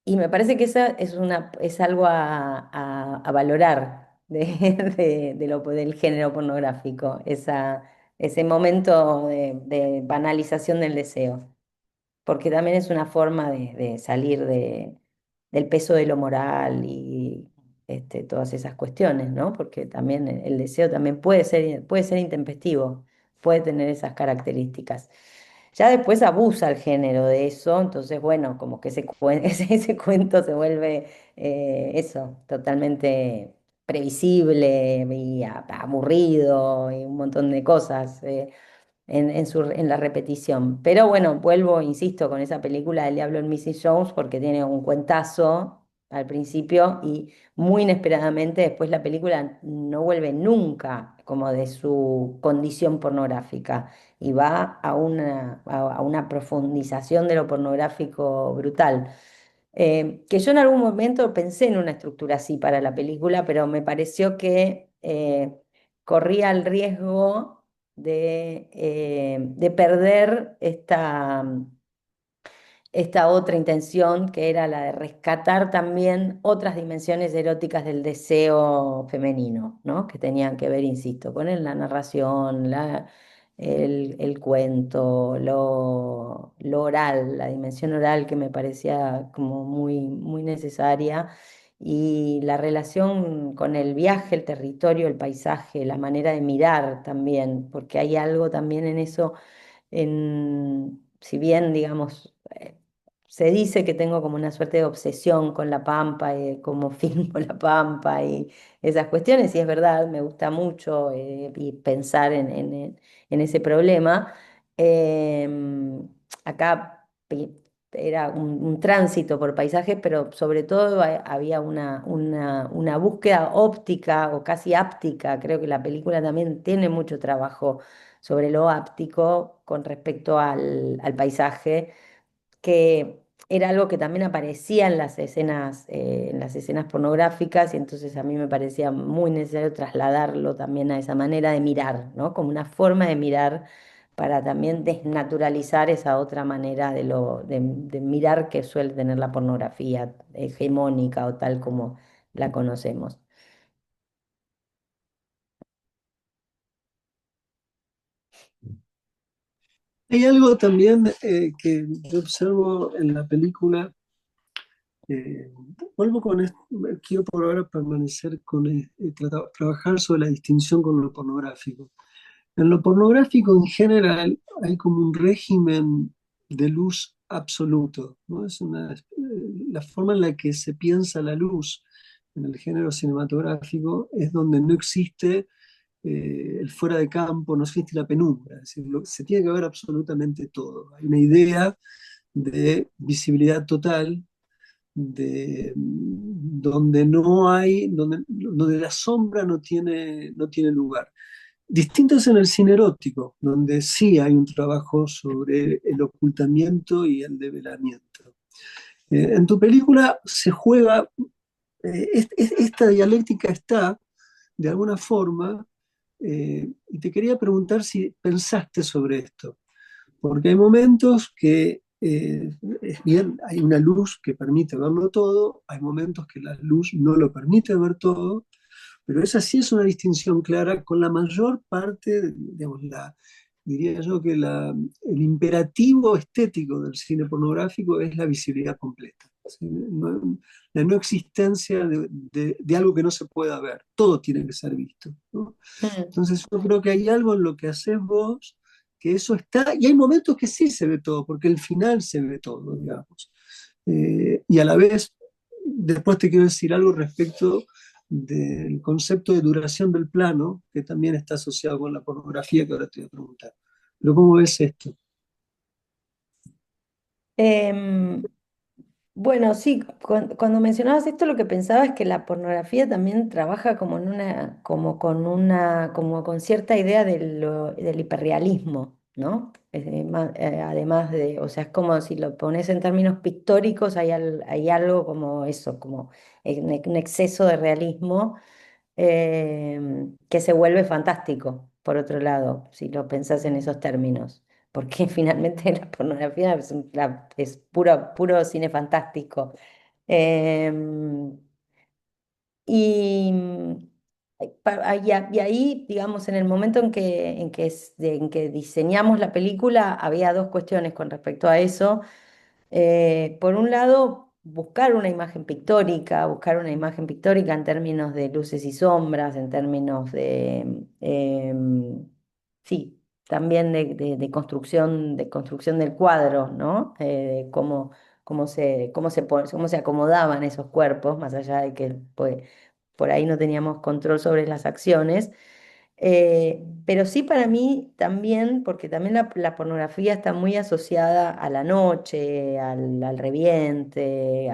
y me parece que esa es algo a valorar del género pornográfico, ese momento de banalización del deseo, porque también es una forma de salir del peso de lo moral y todas esas cuestiones, ¿no? Porque también el deseo también puede ser intempestivo, puede tener esas características. Ya después abusa el género de eso, entonces, bueno, como que ese cuento se vuelve eso, totalmente previsible y aburrido y un montón de cosas. En la repetición. Pero bueno, vuelvo, insisto, con esa película El Diablo en Mrs. Jones porque tiene un cuentazo al principio y muy inesperadamente después la película no vuelve nunca como de su condición pornográfica y va a una profundización de lo pornográfico brutal. Que yo en algún momento pensé en una estructura así para la película, pero me pareció que corría el riesgo de perder esta otra intención que era la de rescatar también otras dimensiones eróticas del deseo femenino, ¿no? Que tenían que ver, insisto, con la narración, el cuento, lo oral, la dimensión oral que me parecía como muy, muy necesaria. Y la relación con el viaje, el territorio, el paisaje, la manera de mirar también, porque hay algo también en eso si bien, digamos, se dice que tengo como una suerte de obsesión con la Pampa y cómo filmo la Pampa y esas cuestiones, y es verdad, me gusta mucho y pensar en ese problema. Acá era un tránsito por paisajes, pero sobre todo había una búsqueda óptica o casi áptica. Creo que la película también tiene mucho trabajo sobre lo áptico con respecto al paisaje, que era algo que también aparecía en las escenas pornográficas, y entonces a mí me parecía muy necesario trasladarlo también a esa manera de mirar, ¿no? Como una forma de mirar para también desnaturalizar esa otra manera de mirar que suele tener la pornografía hegemónica o tal como la conocemos. Hay algo también que yo observo en la película. eh, Vuelvo con esto, quiero por ahora permanecer con trabajar sobre la distinción con lo pornográfico. En lo pornográfico en general hay como un régimen de luz absoluto, ¿no? La forma en la que se piensa la luz en el género cinematográfico es donde no existe el fuera de campo, no existe la penumbra, es decir, se tiene que ver absolutamente todo. Hay una idea de visibilidad total, donde no hay, donde la sombra no tiene lugar. Distinto es en el cine erótico, donde sí hay un trabajo sobre el ocultamiento y el develamiento. En tu película se juega, esta dialéctica está, de alguna forma, y te quería preguntar si pensaste sobre esto, porque hay momentos que, es bien, hay una luz que permite verlo todo, hay momentos que la luz no lo permite ver todo, pero esa sí es una distinción clara con la mayor parte, digamos, diría yo que el imperativo estético del cine pornográfico es la visibilidad completa. ¿Sí? La no existencia de algo que no se pueda ver. Todo tiene que ser visto, ¿no? Mm. Entonces yo creo que hay algo en lo que haces vos, que eso está, y hay momentos que sí se ve todo, porque el final se ve todo, digamos. Y a la vez, después te quiero decir algo respecto del concepto de duración del plano, que también está asociado con la pornografía, que ahora te voy a preguntar. Pero ¿cómo ves esto? Em, Bueno, sí, cuando mencionabas esto, lo que pensaba es que la pornografía también trabaja como en una, como con una, como con cierta idea del hiperrealismo, ¿no? Además de, o sea, es como si lo pones en términos pictóricos, hay algo como eso, como un exceso de realismo que se vuelve fantástico, por otro lado, si lo pensás en esos términos, porque finalmente la pornografía es puro cine fantástico. Em, y, y ahí, digamos, en el momento en que diseñamos la película, había dos cuestiones con respecto a eso. Por un lado, buscar una imagen pictórica en términos de luces y sombras, en términos sí, también de construcción del cuadro, ¿no? De cómo se acomodaban esos cuerpos, más allá de que pues, por ahí no teníamos control sobre las acciones. Pero sí para mí también, porque también la pornografía está muy asociada a la noche, al reviente,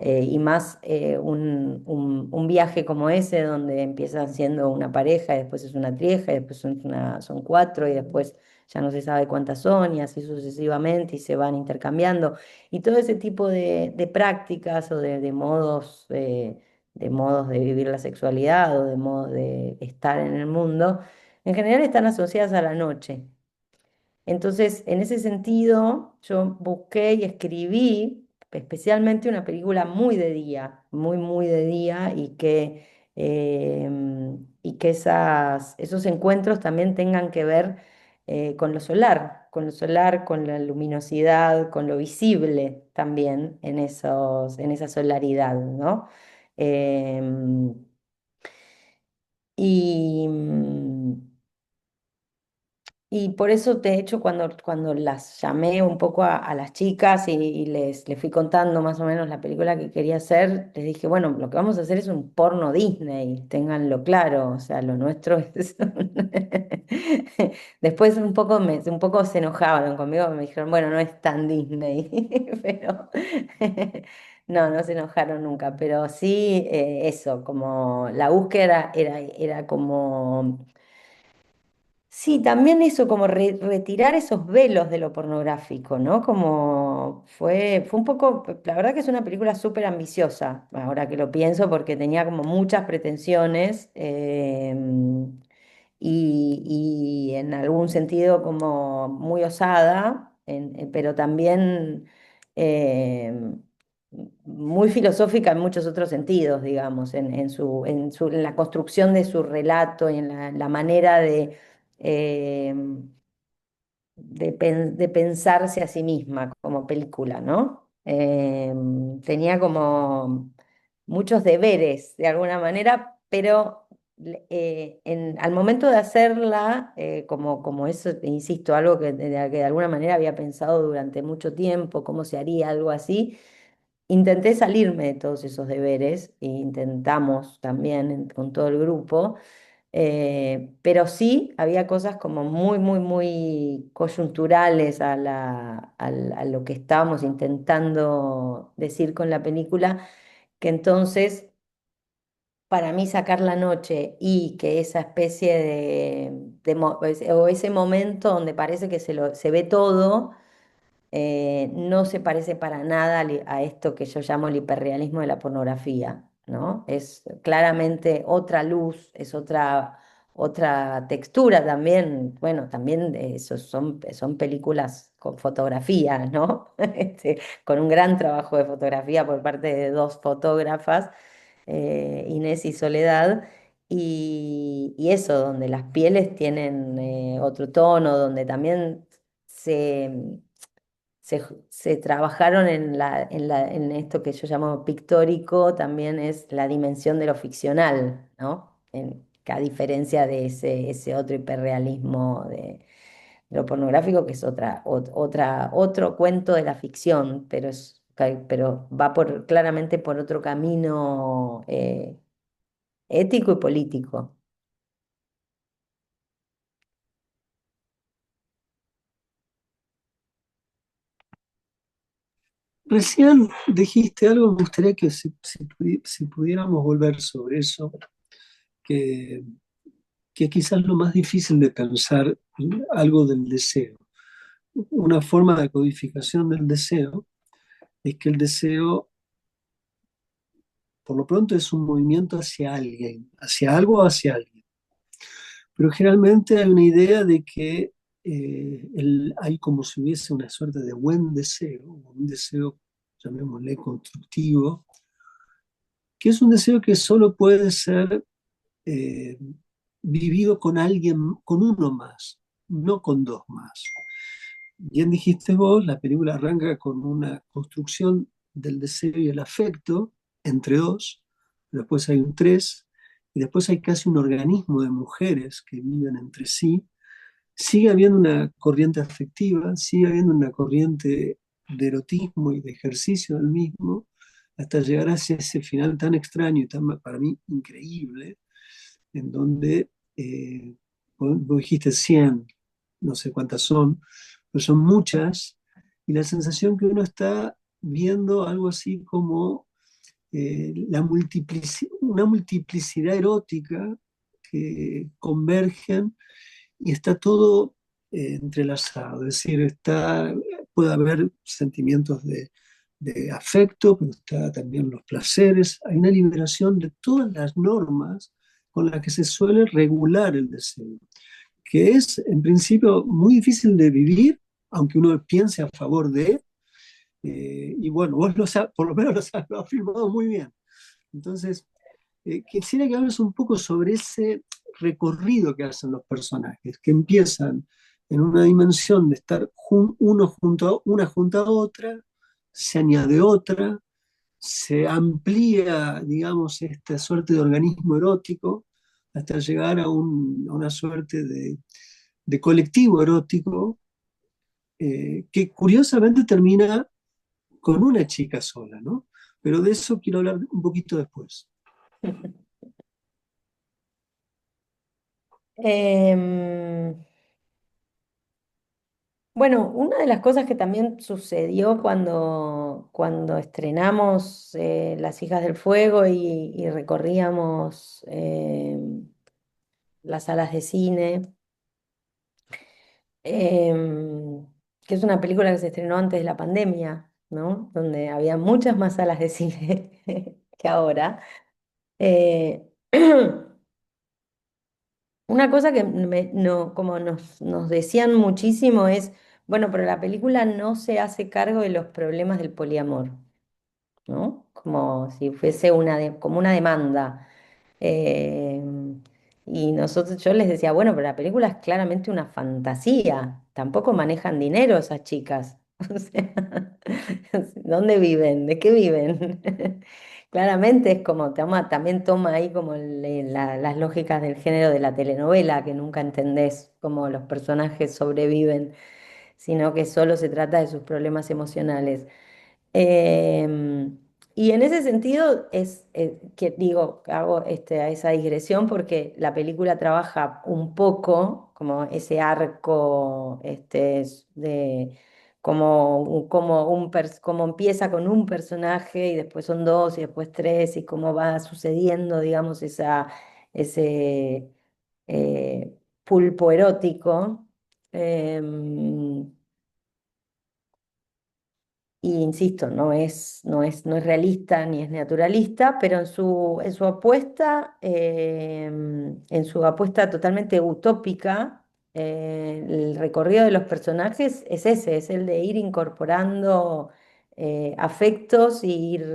y más un viaje como ese donde empiezan siendo una pareja y después es una trieja y después son cuatro y después ya no se sabe cuántas son y así sucesivamente y se van intercambiando. Y todo ese tipo de prácticas o de modos de vivir la sexualidad o de modos de estar en el mundo, en general están asociadas a la noche. Entonces, en ese sentido, yo busqué y escribí especialmente una película muy de día, muy de día, y que esos encuentros también tengan que ver con lo solar, con la luminosidad, con lo visible también en esa solaridad, ¿no? Em, y, y por eso, de hecho, cuando las llamé un poco a las chicas y les fui contando más o menos la película que quería hacer, les dije, bueno, lo que vamos a hacer es un porno Disney, ténganlo claro, o sea, lo nuestro es... Después un poco se enojaron conmigo, me dijeron, bueno, no es tan Disney, pero no se enojaron nunca, pero sí eso, como la búsqueda era como sí, también eso, como retirar esos velos de lo pornográfico, ¿no? Como fue un poco, la verdad que es una película súper ambiciosa, ahora que lo pienso, porque tenía como muchas pretensiones y en algún sentido como muy osada, pero también em, muy filosófica en muchos otros sentidos, digamos, en la construcción de su relato y en la manera eh, de pensarse a sí misma como película, ¿no? Tenía como muchos deberes de alguna manera, pero al momento de hacerla, como eso, insisto, algo que de alguna manera había pensado durante mucho tiempo, cómo se haría algo así. Intenté salirme de todos esos deberes e intentamos también con todo el grupo, pero sí había cosas como muy coyunturales a lo que estábamos intentando decir con la película, que entonces para mí sacar la noche y que esa especie o ese momento donde parece que se ve todo no se parece para nada a esto que yo llamo el hiperrealismo de la pornografía, ¿no? Es claramente otra luz, es otra textura también. Bueno, también son películas con fotografía, ¿no? Con un gran trabajo de fotografía por parte de dos fotógrafas, Inés y Soledad. Y eso, donde las pieles tienen otro tono, donde también se, se trabajaron en esto que yo llamo pictórico, también es la dimensión de lo ficcional, ¿no? A diferencia de ese otro hiperrealismo de lo pornográfico, que es otro cuento de la ficción, pero va claramente por otro camino. ético y político. Recién dijiste algo, me gustaría que si pudiéramos volver sobre eso, que, que quizás lo más difícil de pensar algo del deseo. Una forma de codificación del deseo es que el deseo, por lo pronto, es un movimiento hacia alguien, hacia algo o hacia alguien. Pero generalmente hay una idea de que hay como si hubiese una suerte de buen deseo, un deseo, llamémosle constructivo, que es un deseo que solo puede ser eh, vivido con alguien, con uno más, no con dos más. Bien dijiste vos, la película arranca con una construcción del deseo y el afecto entre dos, después hay un tres, y después hay casi un organismo de mujeres que viven entre sí. Sigue habiendo una corriente afectiva, sigue habiendo una corriente de erotismo y de ejercicio del mismo, hasta llegar hacia ese final tan extraño y tan, para mí, increíble, en donde vos dijiste 100, no sé cuántas son, pero son muchas, y la sensación que uno está viendo algo así como una multiplicidad erótica que convergen y está todo entrelazado, es decir, puede haber sentimientos de afecto, pero está también los placeres, hay una liberación de todas las normas con las que se suele regular el deseo, que es en principio muy difícil de vivir, aunque uno piense a favor y bueno, vos por lo menos lo has afirmado muy bien. Entonces, quisiera que hables un poco sobre ese recorrido que hacen los personajes, que empiezan en una dimensión de estar una junto a otra, se añade otra, se amplía, digamos, esta suerte de organismo erótico hasta llegar a una suerte de colectivo erótico que curiosamente termina con una chica sola, ¿no? Pero de eso quiero hablar un poquito después. Em, bueno, una de las cosas que también sucedió cuando estrenamos Las Hijas del Fuego y recorríamos las salas de cine, em, que es una película que se estrenó antes de la pandemia, ¿no? Donde había muchas más salas de cine que ahora. Eh, Una cosa que no, como nos decían muchísimo es, bueno, pero la película no se hace cargo de los problemas del poliamor, ¿no? Como si fuese como una demanda. Eh, y yo les decía, bueno, pero la película es claramente una fantasía. Tampoco manejan dinero esas chicas. O sea, ¿dónde viven? ¿De qué viven? Claramente es como, también toma ahí como las lógicas del género de la telenovela, que nunca entendés cómo los personajes sobreviven, sino que solo se trata de sus problemas emocionales. Em, y en ese sentido es que digo, hago esa digresión porque la película trabaja un poco como ese arco de como empieza con un personaje y después son dos y después tres y cómo va sucediendo, digamos, ese pulpo erótico. Em, y insisto, no es realista ni es naturalista, pero en su apuesta totalmente utópica, el recorrido de los personajes es ese, es el de ir incorporando afectos y ir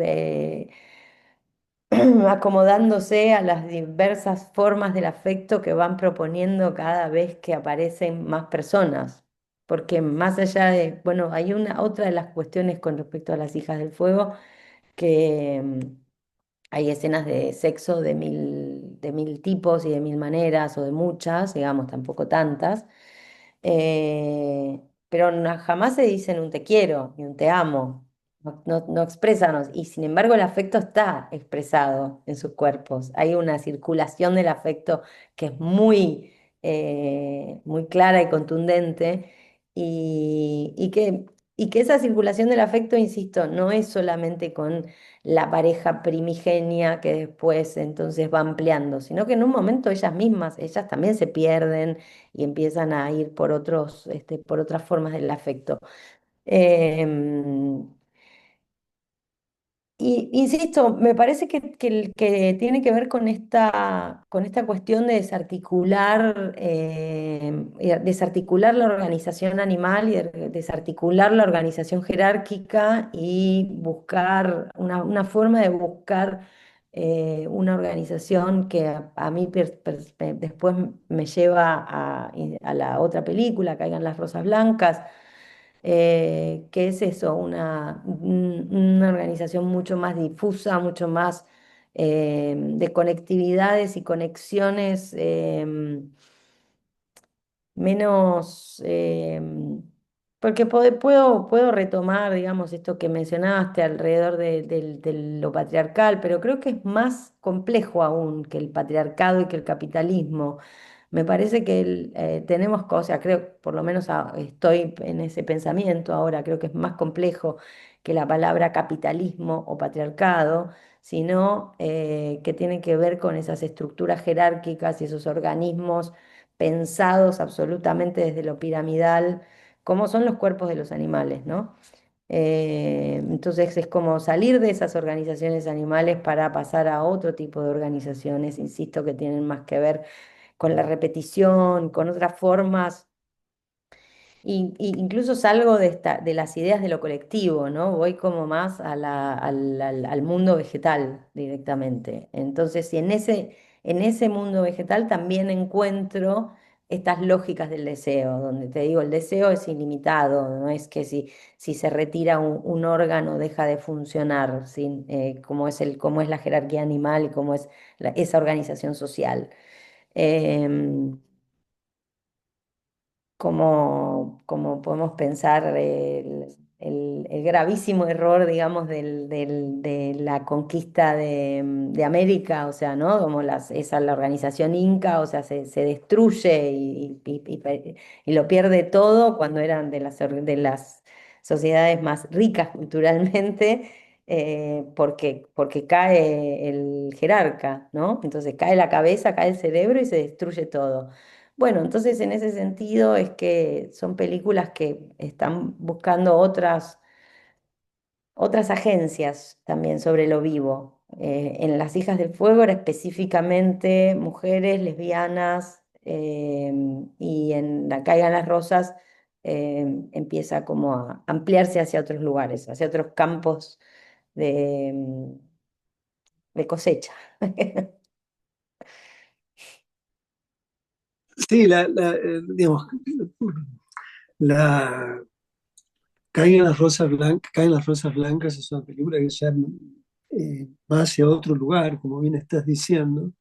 acomodándose a las diversas formas del afecto que van proponiendo cada vez que aparecen más personas. Porque más allá de, bueno, hay otra de las cuestiones con respecto a las hijas del fuego, que hay escenas de sexo de mil tipos y de mil maneras, o de muchas, digamos, tampoco tantas, pero jamás se dicen un te quiero ni un te amo. no expresan, y sin embargo el afecto está expresado en sus cuerpos. Hay una circulación del afecto que es muy clara y contundente, y que esa circulación del afecto, insisto, no es solamente con la pareja primigenia que después entonces va ampliando, sino que en un momento ellas también se pierden y empiezan a ir por otras formas del afecto. Em, y insisto, me parece que tiene que ver con esta cuestión de desarticular la organización animal y desarticular la organización jerárquica y buscar una forma de buscar una organización que a mí después me lleva a la otra película, Caigan las Rosas Blancas, que es eso, una organización mucho más difusa, mucho más de conectividades y conexiones, menos, porque puedo retomar, digamos, esto que mencionaste alrededor de lo patriarcal, pero creo que es más complejo aún que el patriarcado y que el capitalismo. Me parece que tenemos cosas, creo, por lo menos estoy en ese pensamiento ahora, creo que es más complejo que la palabra capitalismo o patriarcado, sino que tiene que ver con esas estructuras jerárquicas y esos organismos pensados absolutamente desde lo piramidal, como son los cuerpos de los animales, ¿no? Entonces es como salir de esas organizaciones animales para pasar a otro tipo de organizaciones, insisto, que tienen más que ver con la repetición, con otras formas, y incluso salgo de las ideas de lo colectivo, ¿no? Voy como más al mundo vegetal directamente. Entonces, y en ese mundo vegetal también encuentro estas lógicas del deseo, donde te digo, el deseo es ilimitado, no es que si se retira un órgano deja de funcionar, como es la jerarquía animal y cómo es esa organización social. Em, como podemos pensar el gravísimo error, digamos, de la conquista de América, o sea, ¿no? Como la organización inca, o sea, se destruye y lo pierde todo cuando eran de las sociedades más ricas culturalmente. Porque cae el jerarca, ¿no? Entonces cae la cabeza, cae el cerebro y se destruye todo. Bueno, entonces en ese sentido es que son películas que están buscando otras agencias también sobre lo vivo. En Las Hijas del Fuego era específicamente mujeres lesbianas, y en La Caigan las Rosas empieza como a ampliarse hacia otros lugares, hacia otros campos de cosecha. Sí, digamos, la Caen las rosas blancas es una película que ya va hacia otro lugar, como bien estás diciendo,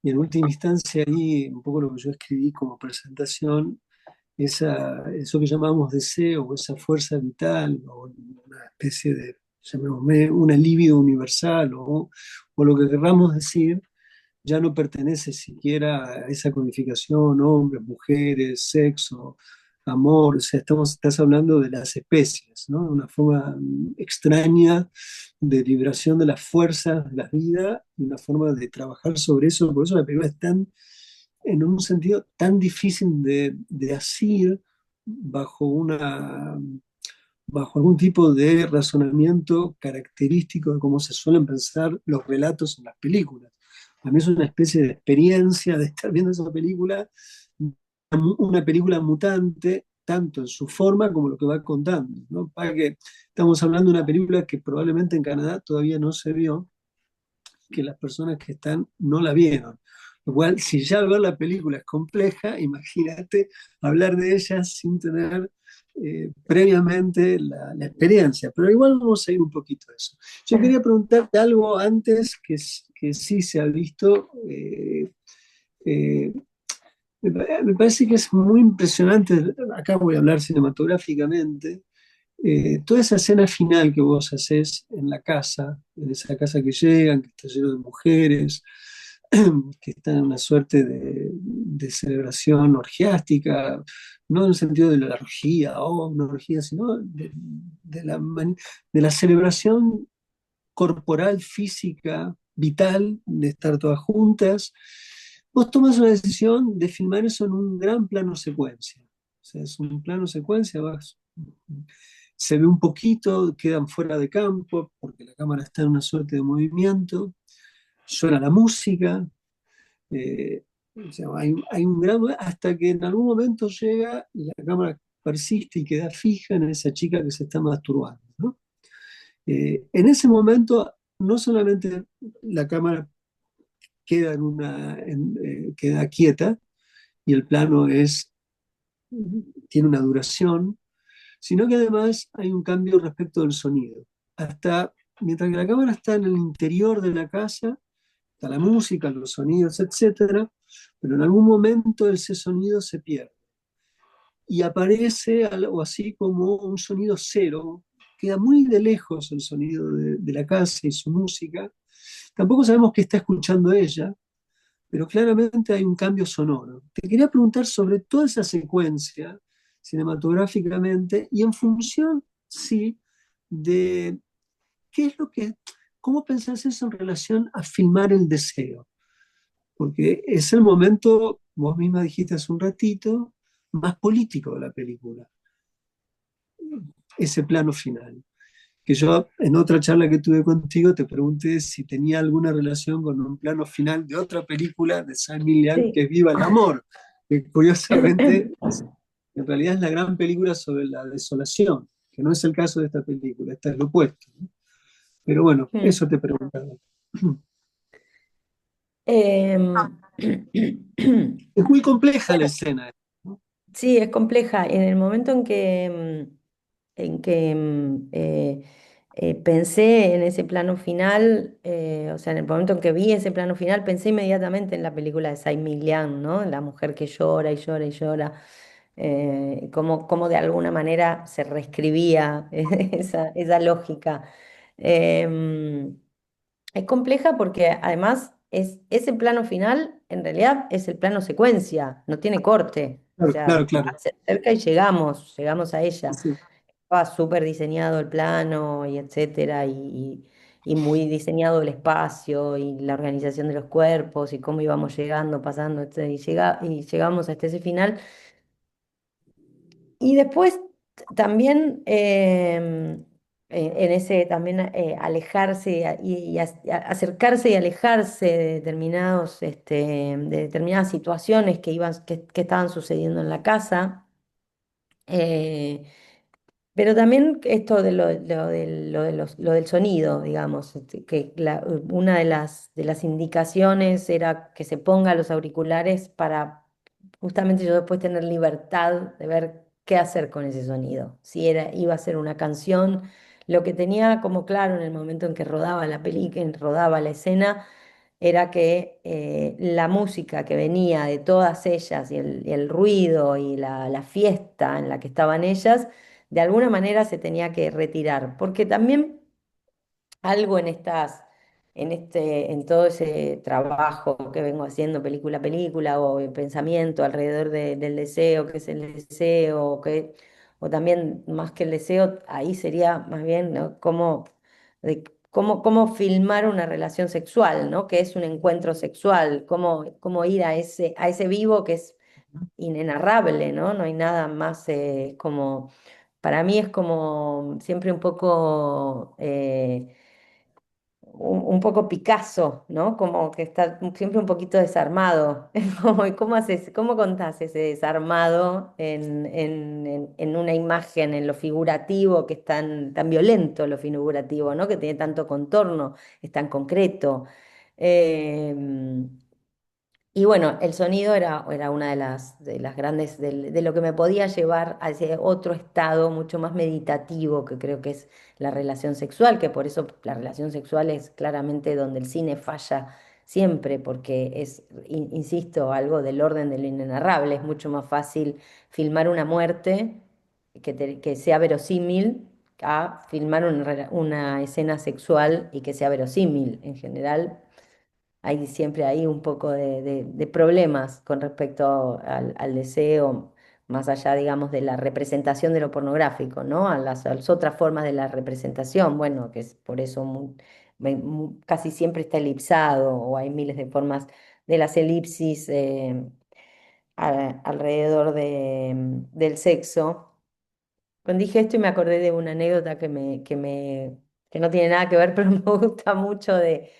y en última instancia ahí, un poco lo que yo escribí como presentación, eso que llamamos deseo, o esa fuerza vital, o una especie de, llamémosle, una libido universal, o lo que querramos decir, ya no pertenece siquiera a esa codificación, hombres, mujeres, sexo, amor, o sea, estás hablando de las especies, ¿no? Una forma extraña de liberación de las fuerzas de la vida, y una forma de trabajar sobre eso, por eso la película es tan, en un sentido, tan difícil de asir bajo bajo algún tipo de razonamiento característico de cómo se suelen pensar los relatos en las películas. A mí es una especie de experiencia de estar viendo esa película, una película mutante, tanto en su forma como lo que va contando, ¿no? Para que estamos hablando de una película que probablemente en Canadá todavía no se vio, que las personas que están no la vieron. Lo cual, si ya ver la película es compleja, imagínate hablar de ella sin tener previamente la experiencia. Pero igual vamos a ir un poquito a eso. Yo quería preguntarte algo antes que sí se ha visto. Eh, me parece que es muy impresionante, acá voy a hablar cinematográficamente, toda esa escena final que vos haces en la casa, en esa casa que llegan, que está lleno de mujeres, que está en una suerte de celebración orgiástica, no en el sentido de la orgía o una orgía, sino de la celebración corporal, física, vital, de estar todas juntas. Vos tomas una decisión de filmar eso en un gran plano secuencia. O sea, es un plano secuencia, se ve un poquito, quedan fuera de campo, porque la cámara está en una suerte de movimiento, suena la música, o sea, hay un gran, hasta que en algún momento llega y la cámara persiste y queda fija en esa chica que se está masturbando, ¿no? En ese momento, no solamente la cámara queda, queda quieta y el plano tiene una duración, sino que además hay un cambio respecto del sonido. Hasta mientras que la cámara está en el interior de la casa, está la música, los sonidos, etcétera, pero en algún momento ese sonido se pierde y aparece algo así como un sonido cero. Queda muy de lejos el sonido de la casa y su música. Tampoco sabemos qué está escuchando ella, pero claramente hay un cambio sonoro. Te quería preguntar sobre toda esa secuencia cinematográficamente y en función, sí, de qué es lo que, cómo pensás eso en relación a filmar el deseo. Porque es el momento, vos misma dijiste hace un ratito, más político de la película, ese plano final. Que yo en otra charla que tuve contigo te pregunté si tenía alguna relación con un plano final de otra película de Simon Liang, que Sí. es Viva el Amor, que curiosamente en realidad es la gran película sobre la desolación, que no es el caso de esta película, esta es lo opuesto, ¿no? Pero bueno, Mm. eso te preguntaba. Em, Es muy compleja la escena, ¿no? Sí, es compleja. En el momento en que pensé en ese plano final, o sea, en el momento en que vi ese plano final, pensé inmediatamente en la película de Tsai Ming-liang, ¿no? La mujer que llora y llora y llora, cómo de alguna manera se reescribía esa lógica. Em, es compleja porque además ese plano final en realidad es el plano secuencia, no tiene corte. O Claro, claro, sea, claro. se acerca y llegamos a Sí, ella. sí. Estaba súper diseñado el plano y etcétera, y muy diseñado el espacio y la organización de los cuerpos y cómo íbamos llegando, pasando, etcétera, y llegamos hasta ese final. Y después también en ese también alejarse acercarse y alejarse de determinados, de determinadas situaciones que estaban sucediendo en la casa. eh, pero también esto lo del sonido, digamos, que una de las indicaciones era que se ponga los auriculares para justamente yo después tener libertad de ver qué hacer con ese sonido. Si iba a ser una canción, lo que tenía como claro en el momento en que rodaba la película, rodaba la escena, era que la música que venía de todas ellas y el ruido y la fiesta en la que estaban ellas, de alguna manera se tenía que retirar, porque también algo en todo ese trabajo que vengo haciendo película a película o el pensamiento alrededor del deseo, qué es el deseo, o también más que el deseo, ahí sería más bien, ¿no? Cómo filmar una relación sexual, ¿no? Que es un encuentro sexual, cómo ir a ese vivo que es inenarrable, ¿no? No hay nada más para mí es como siempre un poco un poco Picasso, ¿no? Como que está siempre un poquito desarmado. ¿Y cómo contás ese desarmado en una imagen, en lo figurativo, que es tan violento lo figurativo, ¿no? Que tiene tanto contorno, es tan concreto? Em, y bueno, el sonido era una de las grandes, de lo que me podía llevar a ese otro estado mucho más meditativo, que creo que es la relación sexual, que por eso la relación sexual es claramente donde el cine falla siempre, porque es, insisto, algo del orden de lo inenarrable. Es mucho más fácil filmar una muerte que sea verosímil a filmar una escena sexual y que sea verosímil. En general, hay siempre ahí un poco de problemas con respecto al deseo, más allá, digamos, de la representación de lo pornográfico, ¿no? A las otras formas de la representación, bueno, que es por eso casi siempre está elipsado o hay miles de formas de las elipsis alrededor del sexo. Cuando dije esto y me acordé de una anécdota que no tiene nada que ver, pero me gusta mucho de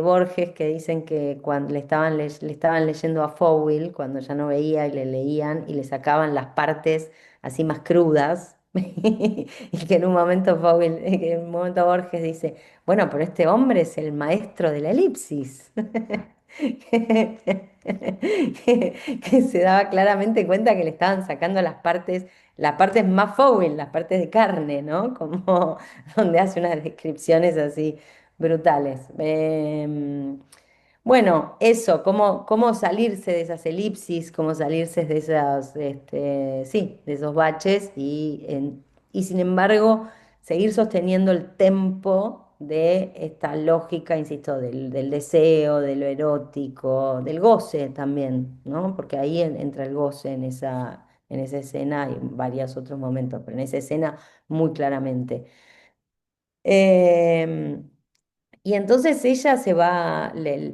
Borges, que dicen que cuando le estaban leyendo a Fowell, cuando ya no veía y le leían y le sacaban las partes así más crudas, y que en un momento que en un momento Borges dice, bueno, pero este hombre es el maestro de la elipsis. Que se daba claramente cuenta que le estaban sacando las partes más Fowl, las partes de carne, ¿no? Como donde hace unas descripciones así brutales. Bueno, eso, cómo salirse de esas elipsis, cómo salirse de esas, sí, de esos baches y sin embargo seguir sosteniendo el tempo de esta lógica, insisto, del deseo, de lo erótico, del goce también, ¿no? Porque ahí entra el goce en esa escena y en varios otros momentos, pero en esa escena muy claramente. Em, y entonces ella se va,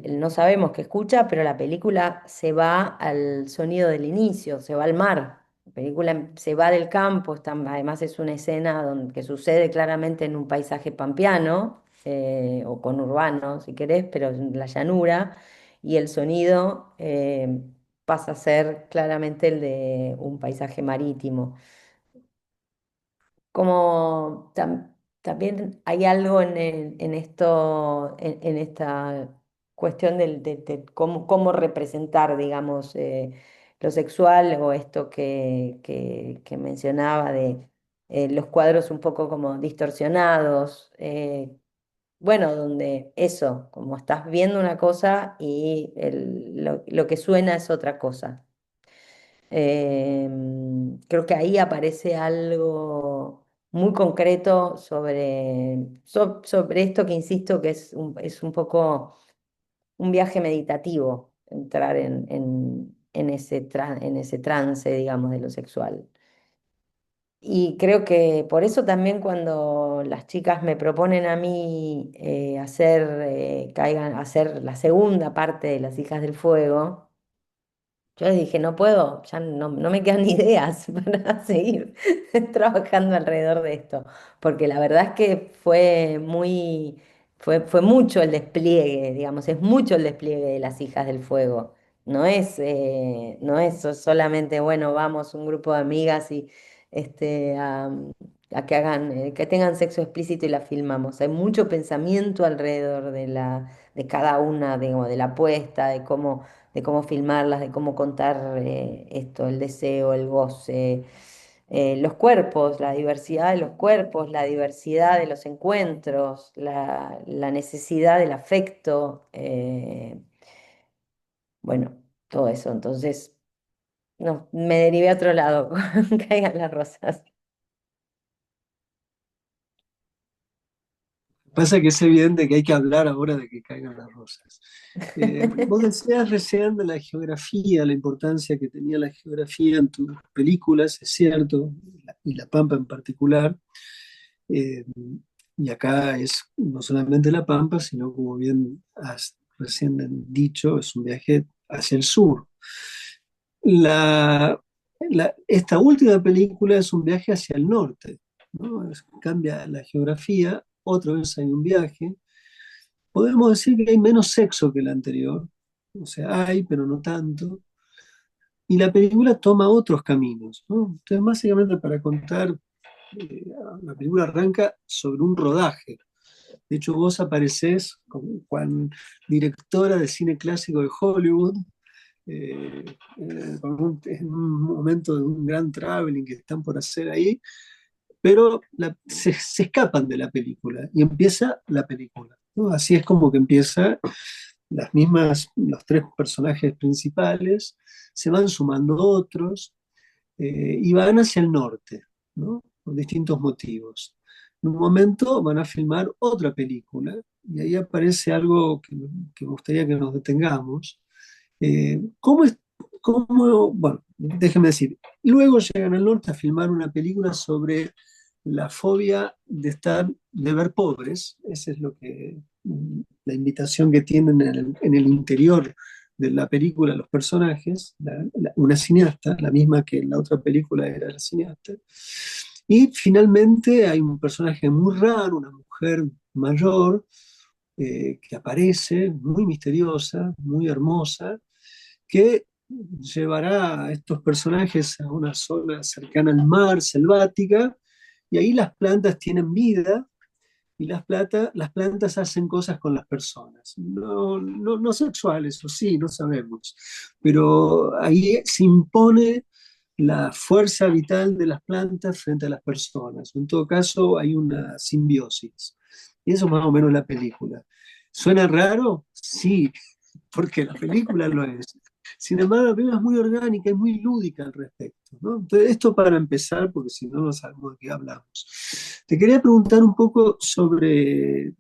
no sabemos qué escucha, pero la película se va al sonido del inicio, se va al mar. La película se va del campo, además es una escena que sucede claramente en un paisaje pampeano, o conurbano, si querés, pero en la llanura, y el sonido pasa a ser claramente el de un paisaje marítimo. Como también hay algo en esto, en esta cuestión de cómo representar, digamos, lo sexual o esto que mencionaba de los cuadros un poco como distorsionados. Bueno, donde eso, como estás viendo una cosa y lo que suena es otra cosa. Creo que ahí aparece algo muy concreto sobre esto que insisto que es un poco un viaje meditativo, entrar en ese trance, digamos, de lo sexual. Y creo que por eso también cuando las chicas me proponen a mí hacer la segunda parte de Las Hijas del Fuego, yo les dije, no puedo, ya no me quedan ideas para seguir trabajando alrededor de esto, porque la verdad es que fue mucho el despliegue, digamos, es mucho el despliegue de Las Hijas del Fuego. No es solamente, bueno, vamos un grupo de amigas y a que tengan sexo explícito y la filmamos. Hay mucho pensamiento alrededor de cada una, digamos, de la apuesta, de cómo filmarlas, de cómo contar esto, el deseo, el goce, los cuerpos, la diversidad de los cuerpos, la diversidad de los encuentros, la necesidad del afecto, bueno, todo eso. Entonces, no, me derivé a otro lado, caigan las rosas. Pasa que es evidente que hay que hablar ahora de que caigan las rosas. Vos decías recién de la geografía, la importancia que tenía la geografía en tus películas, es cierto, y La Pampa en particular. Eh, y acá es no solamente La Pampa, sino como bien has recién dicho, es un viaje hacia el sur. La, esta última película es un viaje hacia el norte, ¿no? Cambia la geografía, otra vez hay un viaje. Podemos decir que hay menos sexo que la anterior, o sea, hay, pero no tanto. Y la película toma otros caminos, ¿no? Entonces, básicamente para contar, eh, la película arranca sobre un rodaje. De hecho, vos aparecés como directora de cine clásico de Hollywood, en un momento de un gran traveling que están por hacer ahí, pero se escapan de la película y empieza la película, ¿no? Así es como que empieza, los tres personajes principales, se van sumando otros, y van hacia el norte, ¿no? Por distintos motivos. En un momento van a filmar otra película y ahí aparece algo que me gustaría que nos detengamos. ¿Cómo es, bueno, déjeme decir, luego llegan al norte a filmar una película sobre la fobia de ver pobres. Esa es la invitación que tienen en el interior de la película los personajes, una cineasta, la misma que en la otra película era la cineasta. Y finalmente hay un personaje muy raro, una mujer mayor, que aparece, muy misteriosa, muy hermosa, que llevará a estos personajes a una zona cercana al mar, selvática, y ahí las plantas tienen vida y las plantas hacen cosas con las personas. No sexuales, o sí, no sabemos. Pero ahí se impone la fuerza vital de las plantas frente a las personas. En todo caso, hay una simbiosis. Y eso es más o menos la película. ¿Suena raro? Sí, porque la película lo es. Sin embargo, la película es muy orgánica y muy lúdica al respecto, ¿no? Entonces, esto para empezar, porque si no, no sabemos de qué hablamos. Te quería preguntar un poco sobre,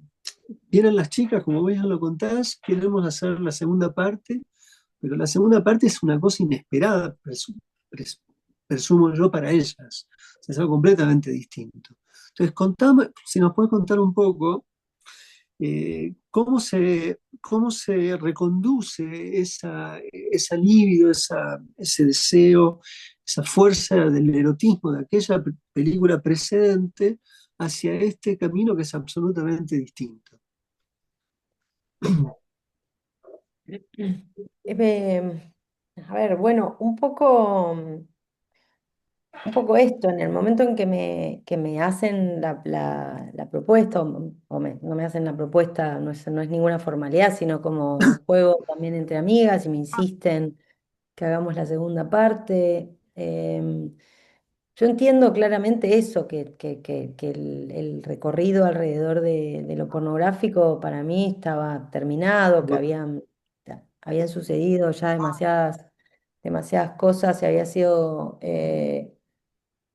vienen las chicas, como vos ya lo contás, queremos hacer la segunda parte, pero la segunda parte es una cosa inesperada, pres- presumo yo, para ellas. O sea, es algo completamente distinto. Entonces, contame, si nos puedes contar un poco cómo se reconduce esa libido, ese deseo, esa fuerza del erotismo de aquella película precedente hacia este camino que es absolutamente distinto. Eh, a ver, bueno, un poco esto, en el momento en que me hacen la propuesta, no me hacen la propuesta, no es ninguna formalidad, sino como un juego también entre amigas y me insisten que hagamos la segunda parte. Yo entiendo claramente eso, que el recorrido alrededor de lo pornográfico para mí estaba terminado, que habían sucedido ya demasiadas cosas, se había sido...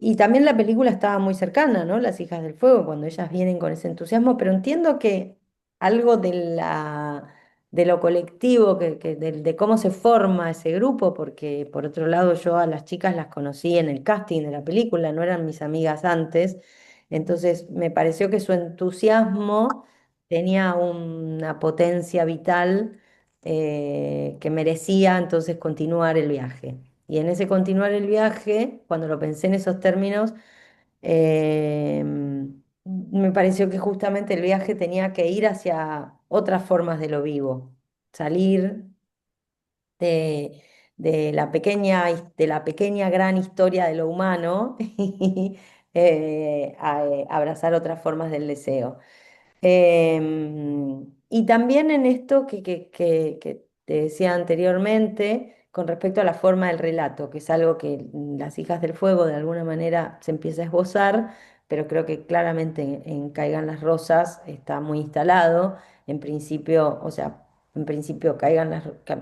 y también la película estaba muy cercana, ¿no? Las Hijas del Fuego, cuando ellas vienen con ese entusiasmo, pero entiendo que algo de lo colectivo, de cómo se forma ese grupo, porque por otro lado yo a las chicas las conocí en el casting de la película, no eran mis amigas antes, entonces me pareció que su entusiasmo tenía una potencia vital que merecía entonces continuar el viaje. Y en ese continuar el viaje, cuando lo pensé en esos términos, eh, me pareció que justamente el viaje tenía que ir hacia otras formas de lo vivo, salir de, de la pequeña gran historia de lo humano y abrazar otras formas del deseo. Y también en esto que te decía anteriormente, con respecto a la forma del relato, que es algo que Las Hijas del Fuego de alguna manera se empieza a esbozar, pero creo que claramente en Caigan las Rosas está muy instalado. En principio, o sea, en principio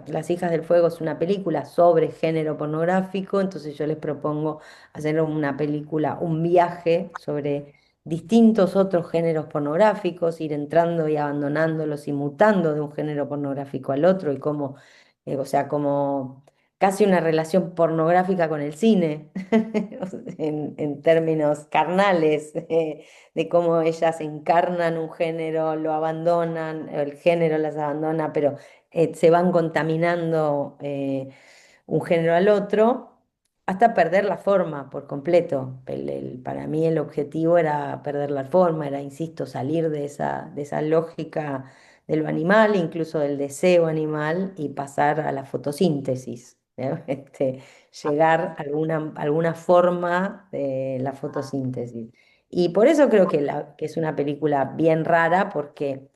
Las Hijas del Fuego es una película sobre género pornográfico, entonces yo les propongo hacer una película, un viaje sobre distintos otros géneros pornográficos, ir entrando y abandonándolos y mutando de un género pornográfico al otro y como, o sea, como casi una relación pornográfica con el cine, o sea, en términos carnales, de cómo ellas encarnan un género, lo abandonan, el género las abandona, pero se van contaminando un género al otro hasta perder la forma por completo. Para mí el objetivo era perder la forma, era, insisto, salir de esa lógica de lo animal, incluso del deseo animal, y pasar a la fotosíntesis, ¿no? Llegar a alguna forma de la fotosíntesis. Y por eso creo que es una película bien rara, porque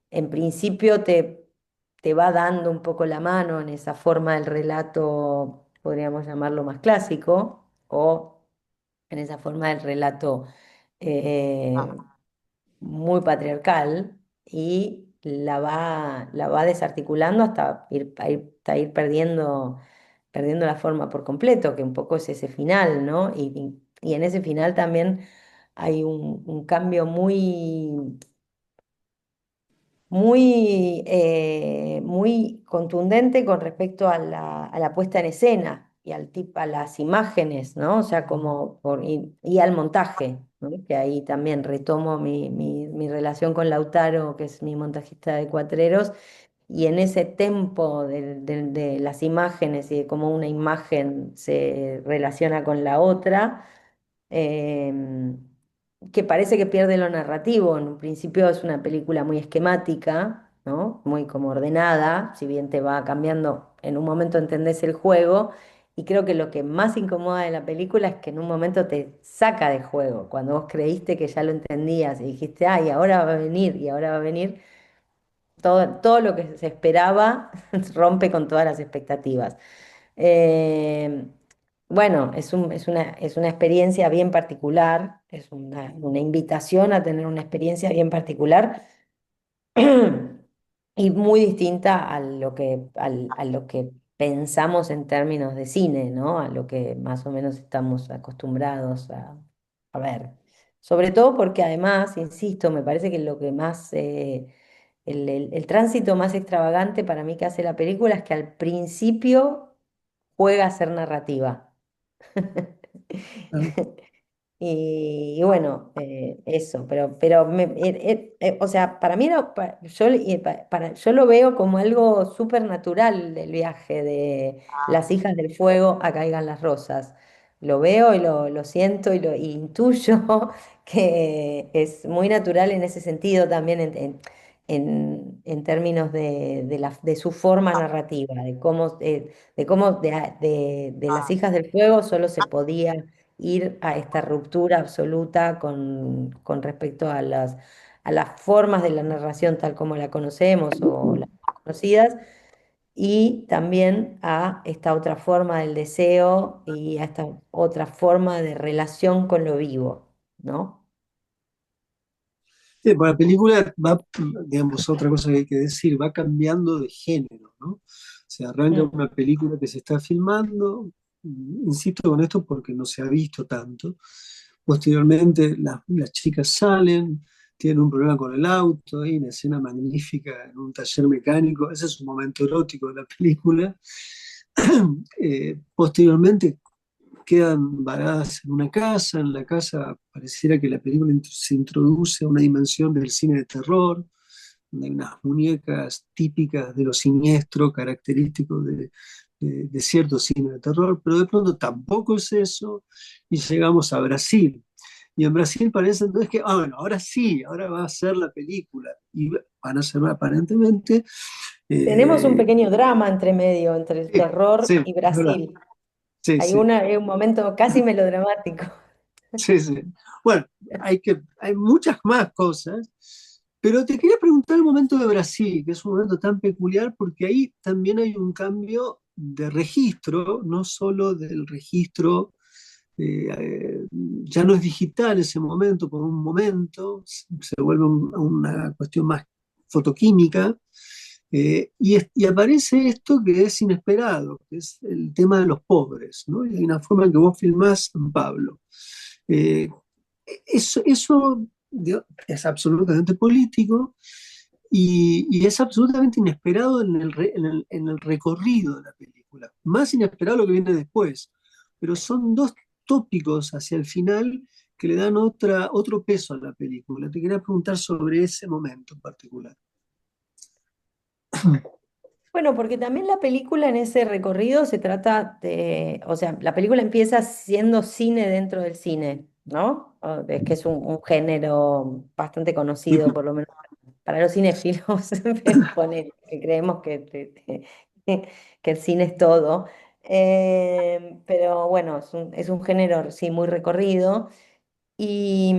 en principio te va dando un poco la mano en esa forma del relato, podríamos llamarlo más clásico, o en esa forma del relato eh, muy patriarcal, y la va desarticulando hasta ir perdiendo. perdiendo la forma por completo, que un poco es ese final, ¿no? Y en ese final también hay un cambio muy contundente con respecto a la puesta en escena y a las imágenes, ¿no? O sea, y al montaje, ¿no? Que ahí también retomo mi relación con Lautaro, que es mi montajista de cuatreros, y en ese tempo de las imágenes y de cómo una imagen se relaciona con la otra, em, que parece que pierde lo narrativo. En un principio es una película muy esquemática, ¿no? Muy como ordenada, si bien te va cambiando, en un momento entendés el juego, y creo que lo que más incomoda de la película es que en un momento te saca de juego, cuando vos creíste que ya lo entendías y dijiste, ay, ahora va a venir, y ahora va a venir. Todo lo que se esperaba rompe con todas las expectativas. Eh, bueno, es una experiencia bien particular, es una invitación a tener una experiencia bien particular y muy distinta a lo que pensamos en términos de cine, ¿no? A lo que más o menos estamos acostumbrados a ver. Sobre todo porque además, insisto, me parece que lo que más, el tránsito más extravagante para mí que hace la película es que al principio juega a ser narrativa. Claro. Y bueno, eso, pero o sea, para mí yo lo veo como algo súper natural del viaje de las hijas del fuego a Caigan las Rosas. Lo veo y lo siento y intuyo que es muy natural en ese sentido también en términos de su forma narrativa, de las hijas del fuego solo se podía ir a esta ruptura absoluta con respecto a las formas de la narración tal como la conocemos o las más conocidas, y también a esta otra forma del deseo y a esta otra forma de relación con lo vivo, ¿no? Sí, pues la película va, digamos, otra cosa que hay que decir, va cambiando de género, ¿no? Se arranca Mm. una película que se está filmando, insisto con esto porque no se ha visto tanto. Posteriormente las chicas salen, tienen un problema con el auto, hay una escena magnífica en un taller mecánico, ese es un momento erótico de la película. Posteriormente quedan varadas en una casa. En la casa pareciera que la película se introduce a una dimensión del cine de terror, donde hay unas muñecas típicas de lo siniestro, característico de cierto cine de terror, pero de pronto tampoco es eso, y llegamos a Brasil. Y en Brasil parece entonces que, bueno, ahora sí, ahora va a ser la película, y van a ser aparentemente... Tenemos un eh, pequeño drama entre medio, entre el sí, terror sí, y es verdad, Brasil. sí, sí. Hay un momento casi melodramático. Sí, sí. Bueno, hay muchas más cosas, pero te quería preguntar el momento de Brasil, que es un momento tan peculiar porque ahí también hay un cambio de registro, no solo del registro, ya no es digital ese momento por un momento, se vuelve una cuestión más fotoquímica, y aparece esto que es inesperado, que es el tema de los pobres, ¿no? Y hay una forma en que vos filmás San Pablo. Eh, eso es absolutamente político y es absolutamente inesperado en el recorrido de la película. Más inesperado lo que viene después. Pero son dos tópicos hacia el final que le dan otro peso a la película. Te quería preguntar sobre ese momento en particular. Bueno, porque también la película en ese recorrido se trata o sea, la película empieza siendo cine dentro del cine, ¿no? Es que es un género bastante conocido, por lo menos para los cinéfilos, ponele, que creemos que el cine es todo. Pero bueno, es un género, sí, muy recorrido. Y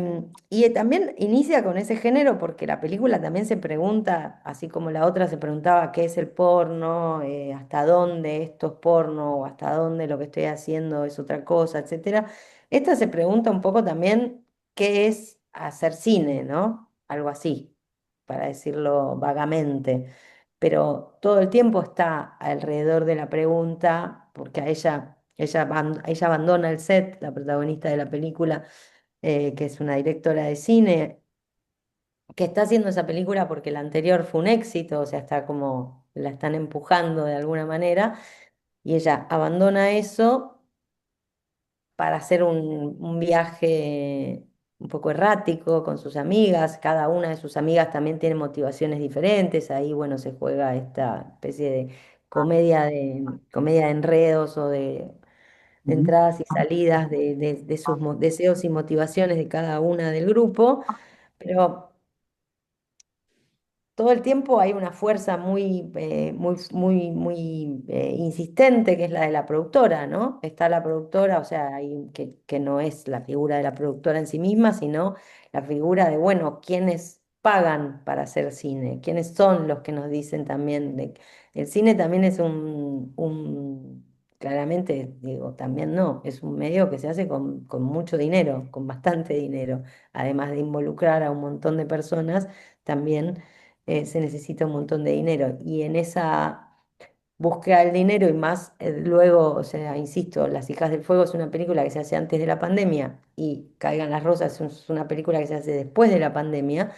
también inicia con ese género porque la película también se pregunta, así como la otra se preguntaba qué es el porno, hasta dónde esto es porno, o hasta dónde lo que estoy haciendo es otra cosa, etcétera. Esta se pregunta un poco también qué es hacer cine, ¿no? Algo así, para decirlo vagamente. Pero todo el tiempo está alrededor de la pregunta porque ella abandona el set, la protagonista de la película, que es una directora de cine, que está haciendo esa película porque la anterior fue un éxito, o sea, está como la están empujando de alguna manera, y ella abandona eso para hacer un viaje un poco errático con sus amigas. Cada una de sus amigas también tiene motivaciones diferentes. Ahí, bueno, se juega esta especie de comedia de enredos o de Ujú. entradas y salidas de sus deseos y motivaciones de cada una del grupo. Pero todo el tiempo hay una fuerza muy insistente, que es la de la productora, ¿no? Está la productora, o sea, que no es la figura de la productora en sí misma, sino la figura de, bueno, ¿quiénes pagan para hacer cine? ¿Quiénes son los que nos dicen también el cine también es claramente, digo, también no, es un medio que se hace con mucho dinero, con bastante dinero, además de involucrar a un montón de personas, también se necesita un montón de dinero. Y en esa búsqueda del dinero y más luego, o sea, insisto, Las Hijas del Fuego es una película que se hace antes de la pandemia y Caigan las Rosas es una película que se hace después de la pandemia.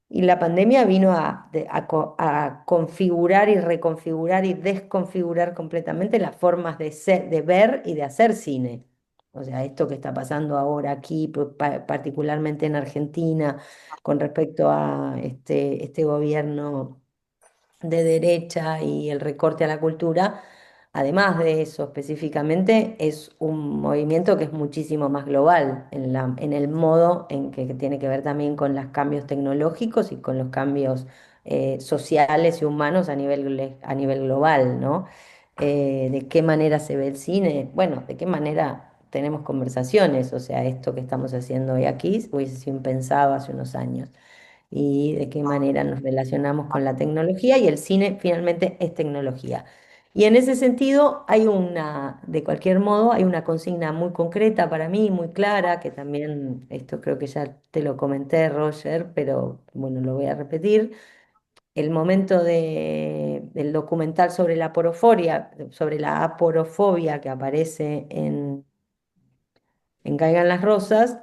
Y la pandemia vino a configurar y reconfigurar y desconfigurar completamente las formas de ver y de hacer cine. O sea, esto que está pasando ahora aquí, particularmente en Argentina, con respecto a este gobierno de derecha y el recorte a la cultura, además de eso específicamente, es un movimiento que es muchísimo más global en el modo en que tiene que ver también con los cambios tecnológicos y con los cambios sociales y humanos a nivel global, ¿no? ¿De qué manera se ve el cine? Bueno, ¿de qué manera tenemos conversaciones? O sea, esto que estamos haciendo hoy aquí hubiese sido impensado hace unos años y de qué manera nos relacionamos con la tecnología y el cine finalmente es tecnología. Y en ese sentido de cualquier modo, hay una consigna muy concreta para mí, muy clara, que también, esto creo que ya te lo comenté, Roger, pero bueno, lo voy a repetir. El momento del documental sobre la aporofobia que aparece en Caigan las Rosas,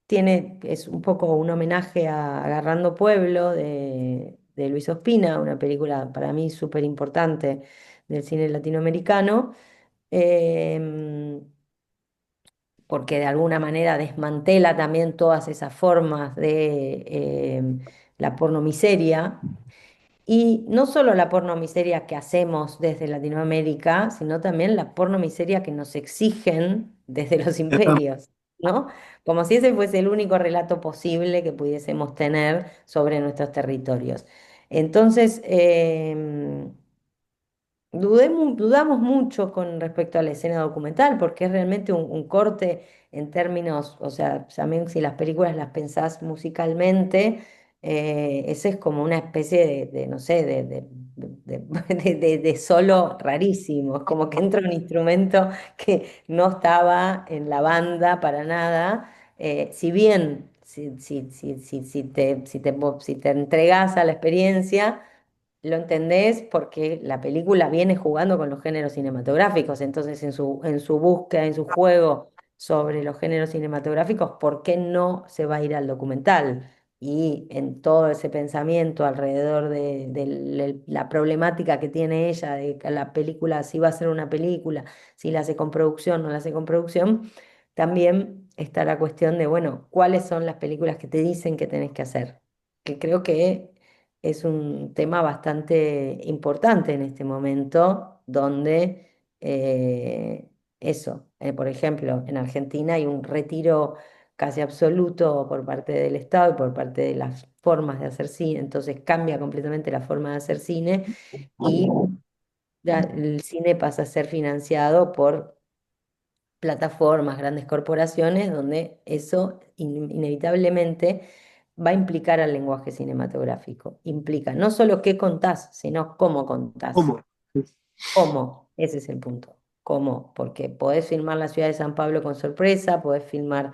es un poco un homenaje a Agarrando Pueblo de Luis Ospina, una película para mí súper importante del cine latinoamericano, em, porque de alguna manera desmantela también todas esas formas de la pornomiseria y no solo la pornomiseria que hacemos desde Latinoamérica, sino también la pornomiseria que nos exigen desde los imperios, ¿no? Como si ese fuese el único relato posible que pudiésemos tener sobre nuestros territorios. Entonces, dudamos mucho con respecto a la escena documental, porque es realmente un corte en términos, o sea, también si las películas las pensás musicalmente, ese es como una especie no sé, de solo rarísimo, es como que entra un instrumento que no estaba en la banda para nada, si bien si te entregás a la experiencia, lo entendés porque la película viene jugando con los géneros cinematográficos, entonces en su búsqueda, en su juego sobre los géneros cinematográficos, ¿por qué no se va a ir al documental? Y en todo ese pensamiento alrededor de la problemática que tiene ella, de que la película, si va a ser una película, si la hace con producción, no la hace con producción, también está la cuestión de, bueno, ¿cuáles son las películas que te dicen que tenés que hacer? Que creo que es un tema bastante importante en este momento, donde por ejemplo, en Argentina hay un retiro casi absoluto por parte del Estado y por parte de las formas de hacer cine, entonces cambia completamente la forma de hacer cine y ya el cine pasa a ser financiado por plataformas, grandes corporaciones, donde eso inevitablemente va a implicar al lenguaje cinematográfico. Implica no solo qué contás, sino cómo contás. ¿Cómo? ¿Cómo? Ese es el punto. ¿Cómo? Porque podés filmar la ciudad de San Pablo con sorpresa, podés filmar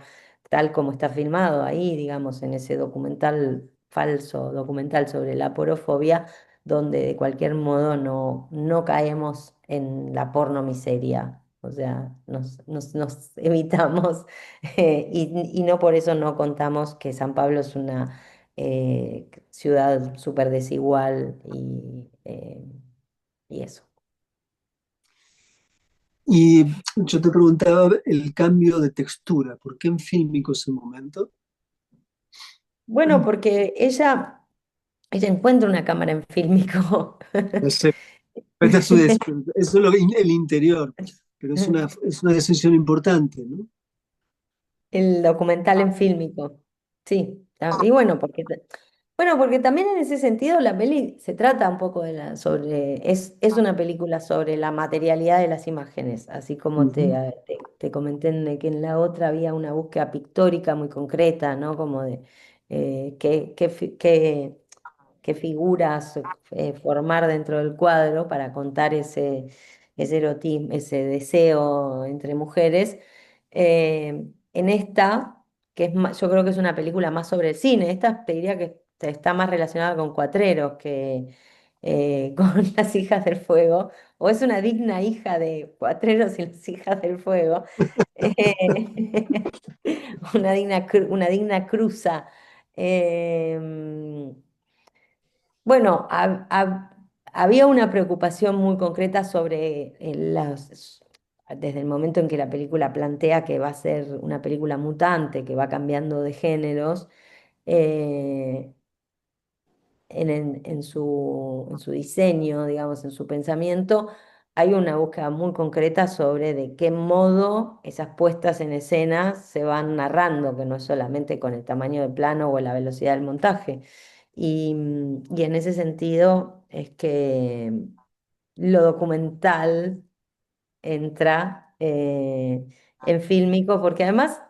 tal como está filmado ahí, digamos, en ese documental, falso documental sobre la porofobia, donde de cualquier modo no caemos en la porno miseria. O sea, nos evitamos y no por eso no contamos que San Pablo es una ciudad súper desigual y eso. Y yo te preguntaba el cambio de textura, ¿por qué en fílmico ese momento? Bueno, porque ella encuentra una cámara en fílmico. Ese- Eso es el interior, pero es una decisión importante, ¿no? El documental en fílmico. Sí. Y bueno, porque también en ese sentido la peli se trata un poco es una película sobre la materialidad de las imágenes, así como Ujú. te comenté que en la otra había una búsqueda pictórica muy concreta, ¿no? Como de qué figuras formar dentro del cuadro para contar ese erotismo, ese deseo entre mujeres. En esta, yo creo que es una película más sobre el cine, esta te diría que está más relacionada con Cuatreros que con Las Hijas del Fuego, o es una digna hija de Cuatreros y Las Hijas del Fuego, eh, una digna cruza. Em, bueno, había una preocupación muy concreta sobre desde el momento en que la película plantea que va a ser una película mutante, que va cambiando de géneros, eh, en su diseño, digamos, en su pensamiento, hay una búsqueda muy concreta sobre de qué modo esas puestas en escena se van narrando, que no es solamente con el tamaño del plano o la velocidad del montaje. Y en ese sentido es que lo documental entra en fílmico, porque además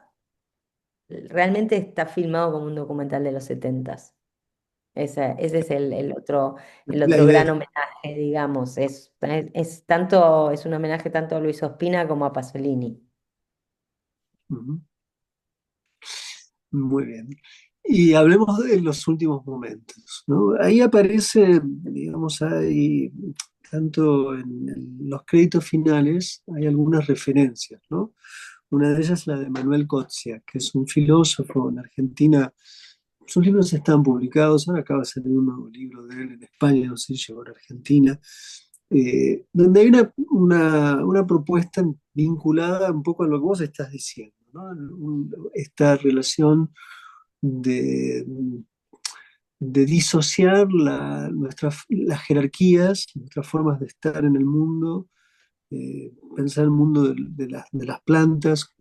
realmente está filmado como un documental de los setentas. Ese es el La otro idea. gran homenaje, digamos. Es un homenaje tanto a Luis Ospina como a Pasolini. Ujú. Muy bien. Y hablemos de los últimos momentos, ¿no? Ahí aparece, digamos, hay, tanto en los créditos finales, hay algunas referencias, ¿no? Una de ellas es la de Manuel Cotzia, que es un filósofo en Argentina. Sus libros están publicados, ahora acaba de salir un nuevo libro de él en España, no sé si llegó a Argentina, donde hay una propuesta vinculada un poco a lo que vos estás diciendo, ¿no? Esta relación de, de disociar las jerarquías, nuestras formas de estar en el mundo, pensar el mundo de las plantas.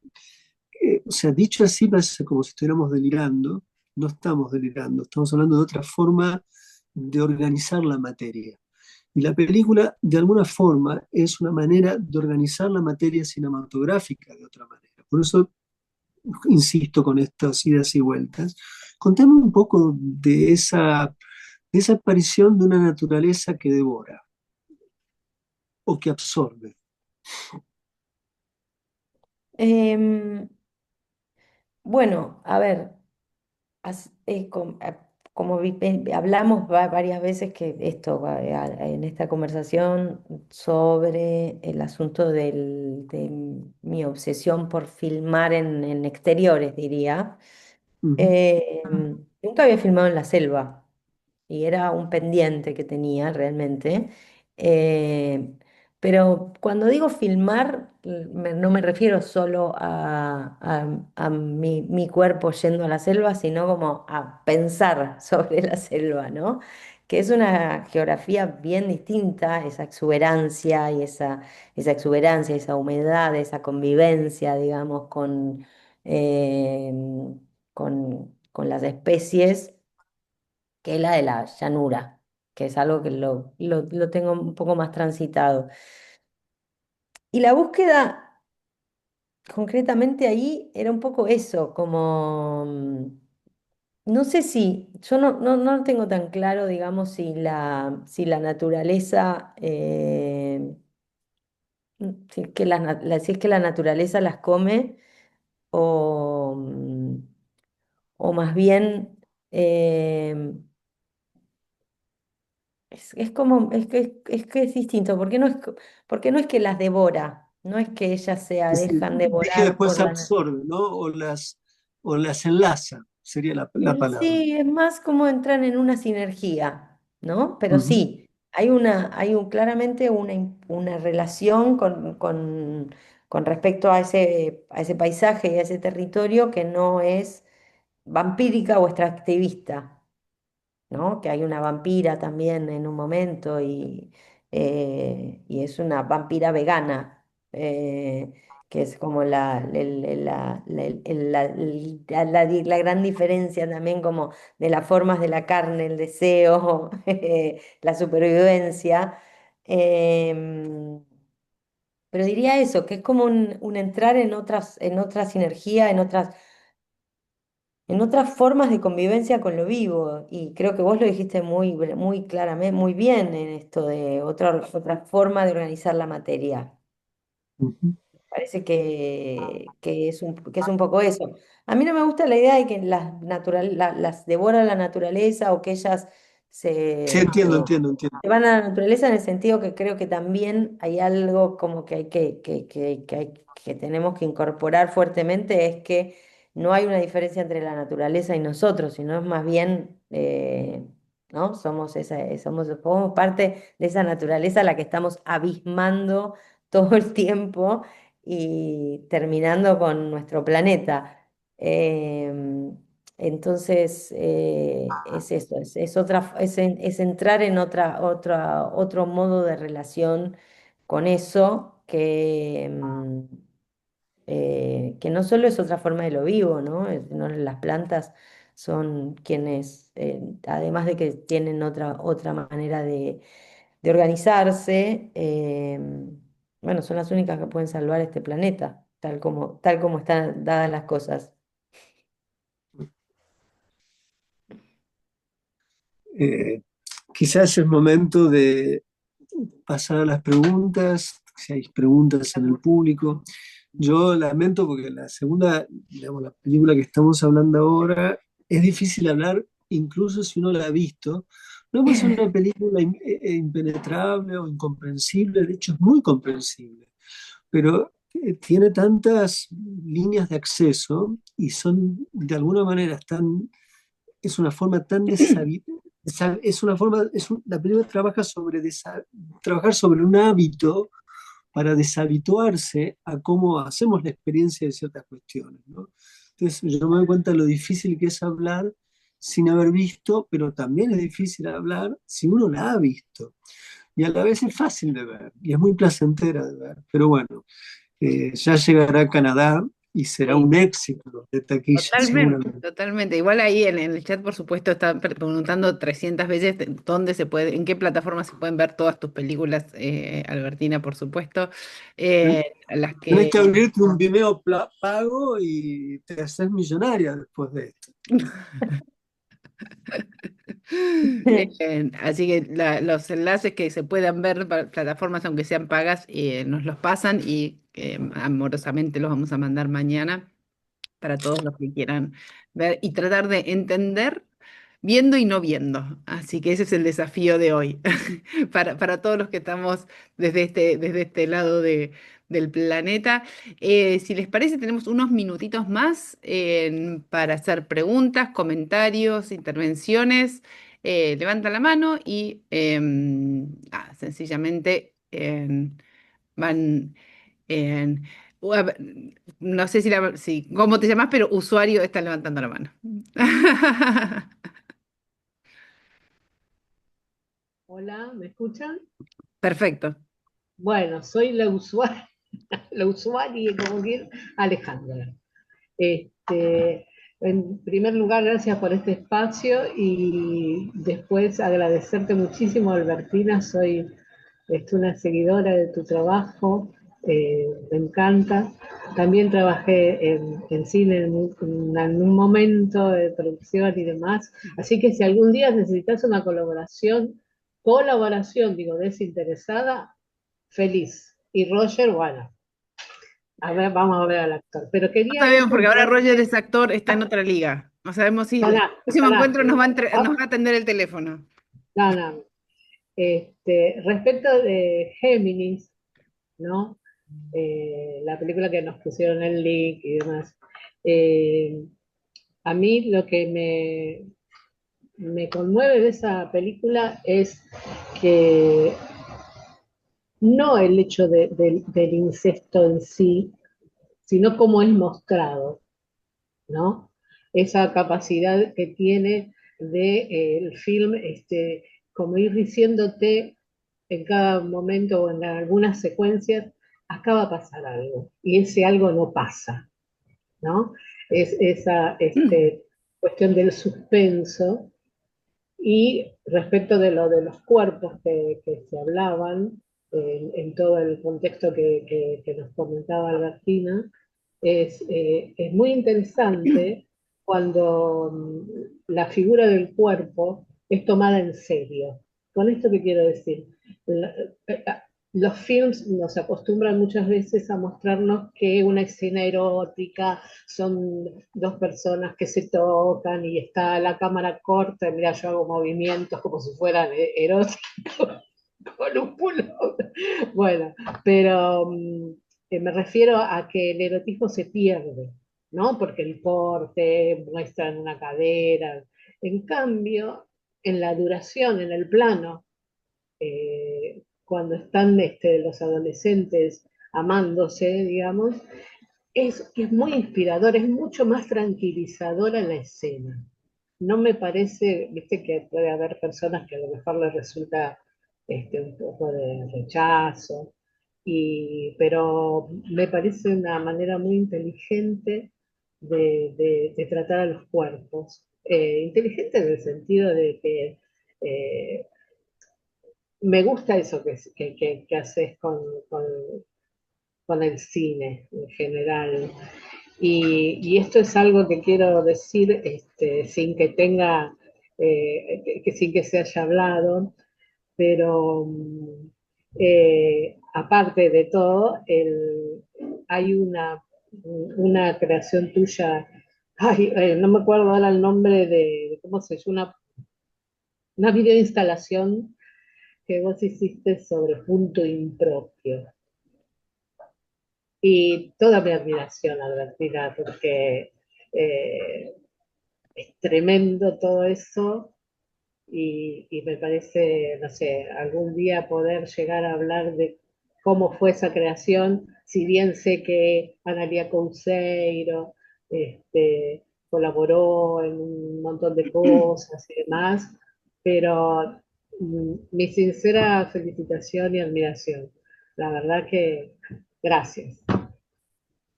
O sea, dicho así, parece como si estuviéramos delirando. No estamos delirando, estamos hablando de otra forma de organizar la materia. Y la película, de alguna forma, es una manera de organizar la materia cinematográfica de otra manera. Por eso insisto con estas idas y vueltas. Contame un poco de esa aparición de una naturaleza que devora o que absorbe. Em, bueno, a ver, como hablamos varias veces que en esta conversación sobre el asunto de mi obsesión por filmar en exteriores, diría. Ujú. Nunca había filmado en la selva y era un pendiente que tenía realmente. Eh, pero cuando digo filmar, no me refiero solo a mi cuerpo yendo a la selva, sino como a pensar sobre la selva, ¿no? Que es una geografía bien distinta, esa exuberancia, esa humedad, esa convivencia, digamos, eh, con las especies que la de la llanura, que es algo que lo tengo un poco más transitado. Y la búsqueda concretamente ahí era un poco eso, como, no sé si, yo no lo tengo tan claro, digamos, si la naturaleza, si es que la naturaleza las come o, o más bien... em, es como, es que es distinto, porque porque no es que las devora, no es que ellas se Es decir, dejan es que devorar por después la... absorbe, ¿no? O las enlaza, sería la palabra. Sí, es más como entran en una sinergia, ¿no? Pero Ujú. sí, claramente una relación con respecto a ese paisaje y a ese territorio que no es vampírica o extractivista, ¿no? Que hay una vampira también en un momento y es una vampira vegana, que es como la gran diferencia también como de las formas de la carne, el deseo, la supervivencia. Em, pero diría eso, que es como un entrar en otra sinergia, en otras formas de convivencia con lo vivo. Y creo que vos lo dijiste muy claramente, muy bien en esto de otra forma de organizar la materia. Ujú. Parece que es un poco eso. A mí no me gusta la idea de que las devora la naturaleza o que ellas Sí, se, entiendo, entiendo, entiendo. se van a la naturaleza en el sentido que creo que también hay algo como que que tenemos que incorporar fuertemente, es que no hay una diferencia entre la naturaleza y nosotros, sino es más bien, ¿no? Somos parte de esa naturaleza a la que estamos abismando todo el tiempo y terminando con nuestro planeta. Em, entonces, es eso, es entrar en otro modo de relación con eso que no solo es otra forma de lo vivo, ¿no? Las plantas son quienes, además de que tienen otra manera de organizarse, bueno, son las únicas que pueden salvar este planeta, tal como están dadas las cosas. Eh, Quizás es momento de pasar a las preguntas, si hay preguntas en el público. Yo lamento porque la segunda, digamos, la película que estamos hablando ahora, es difícil hablar, incluso si uno la ha visto. No es una película impenetrable o incomprensible, de hecho es muy comprensible, pero tiene tantas líneas de acceso y son, de alguna manera, es una forma tan es una forma, la película trabaja sobre trabajar sobre un hábito para deshabituarse a cómo hacemos la experiencia de ciertas cuestiones, ¿no? Entonces yo me doy cuenta de lo difícil que es hablar sin haber visto, pero también es difícil hablar si uno la ha visto. Y a la vez es fácil de ver y es muy placentera de ver. Pero bueno, ya llegará a Canadá y será Sí. un éxito de taquilla, Totalmente, seguramente. totalmente. Igual ahí en el chat, por supuesto, están preguntando 300 veces dónde se puede, en qué plataforma se pueden ver todas tus películas, Albertina, por supuesto. Las Tenés que que abrirte un Vimeo pago y te haces millonaria después de esto. Así que los enlaces que se puedan ver para plataformas, aunque sean pagas, nos los pasan y amorosamente los vamos a mandar mañana para todos los que quieran ver y tratar de entender viendo y no viendo. Así que ese es el desafío de hoy para todos los que estamos desde este lado del planeta. Si les parece, tenemos unos minutitos más para hacer preguntas, comentarios, intervenciones. Levanta la mano y sencillamente van... en- a ver, no sé si cómo te llamas, pero usuario está levantando la mano. Hola, ¿me escuchan? Perfecto. Bueno, soy la usuaria, la usuaria, como quieran, Alejandra. En primer lugar, gracias por este espacio y después agradecerte muchísimo, Albertina. Soy una seguidora de tu trabajo, me encanta. También trabajé en cine en un momento de producción y demás. Así que si algún día necesitas una colaboración, digo, desinteresada, feliz. Y Roger, bueno, a ver, vamos a ver al actor. Pero No quería sabemos porque ahora Roger consultarte. es actor, está en otra liga. No sabemos si el Pará, próximo pará. encuentro nos va a atender el teléfono. No, no. Respecto de Géminis, ¿no? La película que nos pusieron el link y demás. Eh, a mí lo que me conmueve de esa película es que no el hecho del incesto en sí, sino cómo es mostrado, ¿no? Esa capacidad que tiene el film, como ir diciéndote en cada momento o en algunas secuencias, acá va a pasar algo, y ese algo no pasa, ¿no? Es esa cuestión del suspenso. Y respecto de lo de los cuerpos que se hablaban, en todo el contexto que nos comentaba Albertina, es muy interesante cuando la figura del cuerpo es tomada en serio. ¿Con esto qué quiero decir? La- eh, los films nos acostumbran muchas veces a mostrarnos que una escena erótica son dos personas que se tocan y está la cámara corta, y mira, yo hago movimientos como si fueran eróticos con un pullover. Bueno, pero me refiero a que el erotismo se pierde, ¿no? Porque el porte muestra una cadera. En cambio, en la duración, en el plano, cuando están los adolescentes amándose, digamos, es muy inspirador, es mucho más tranquilizadora la escena. No me parece, viste que puede haber personas que a lo mejor les resulta un poco de rechazo, pero me parece una manera muy inteligente de tratar a los cuerpos. Inteligente en el sentido de que eh, me gusta eso que haces con el cine en general. Y esto es algo que quiero decir sin que tenga, sin que se haya hablado, pero aparte de todo, hay una creación tuya, ay, no me acuerdo ahora el nombre de cómo se llama, una videoinstalación que vos hiciste sobre punto impropio. Y toda mi admiración, Albertina, porque eh, es tremendo todo eso y me parece, no sé, algún día poder llegar a hablar de cómo fue esa creación, si bien sé que Analia Couceiro colaboró en un montón de cosas y demás, pero mi sincera felicitación y admiración. La verdad que gracias.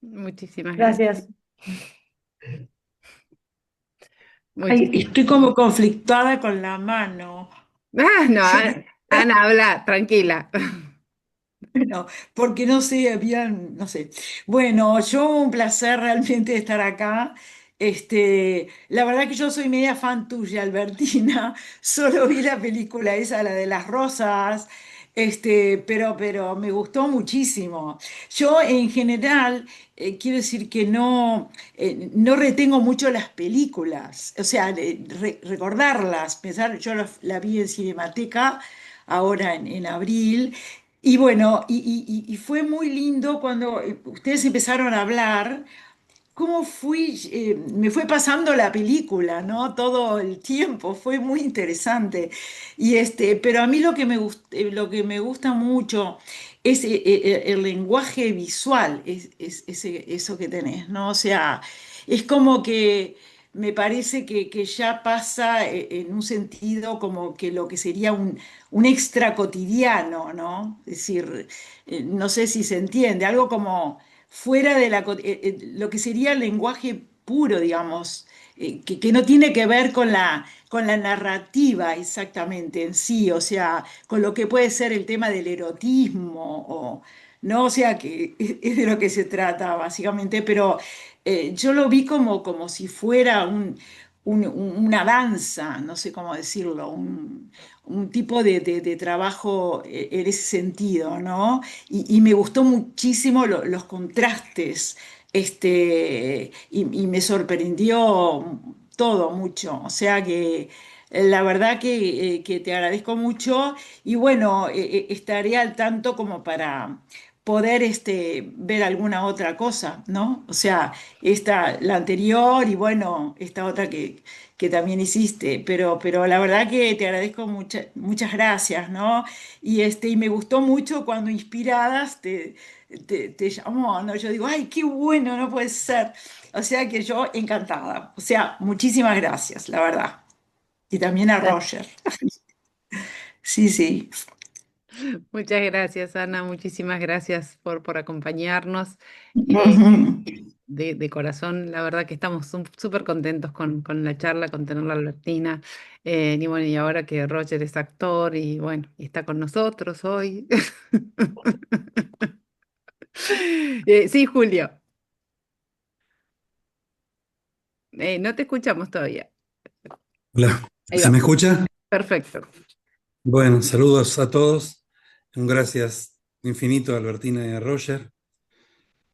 Muchísimas gracias. Gracias. Ay, Muchísimas. estoy como conflictuada con la mano. Ah, no, Yo, Ana, habla, tranquila. bueno, porque no sé, habían, no sé. Bueno, yo un placer realmente estar acá. La verdad que yo soy media fan tuya, Albertina. Solo vi la película esa, la de las rosas, pero me gustó muchísimo. Yo en general quiero decir que no retengo mucho las películas, o sea, recordarlas, pensar, yo la vi en Cinemateca ahora en abril. Y bueno, y fue muy lindo cuando ustedes empezaron a hablar, cómo me fue pasando la película, ¿no? Todo el tiempo, fue muy interesante. Pero a mí lo que me gusta mucho es el lenguaje visual, eso que tenés, ¿no? O sea, es como que me parece que ya pasa en un sentido como que lo que sería un extra cotidiano, ¿no? Es decir, no sé si se entiende, algo como fuera de lo que sería el lenguaje puro, digamos, que no tiene que ver con la narrativa exactamente en sí, o sea, con lo que puede ser el tema del erotismo, ¿no? O sea, que es de lo que se trata básicamente, pero yo lo vi como si fuera una danza, no sé cómo decirlo, un tipo de trabajo en ese sentido, ¿no? Y me gustó muchísimo los contrastes, y me sorprendió todo mucho. O sea que La verdad que te agradezco mucho y bueno, estaré al tanto como para poder ver alguna otra cosa, ¿no? O sea, la anterior y bueno, esta otra que también hiciste, pero la verdad que te agradezco muchas gracias, ¿no? Y me gustó mucho cuando Inspiradas te llamó, ¿no? Yo digo, ay, qué bueno, no puede ser. O sea que yo encantada. O sea, muchísimas gracias, la verdad. Y también a Roger. Sí, sí. Muchas gracias, Ana. Muchísimas gracias por acompañarnos. Ujú. De corazón, la verdad que estamos súper contentos con la charla, con tenerla Albertina. Y bueno, y ahora que Roger es actor y bueno, y está con nosotros hoy. Sí, Julio, no te escuchamos todavía. Hola, Ahí ¿se me va, escucha? perfecto. Bueno, saludos a todos. Un gracias infinito a Albertina y a Roger.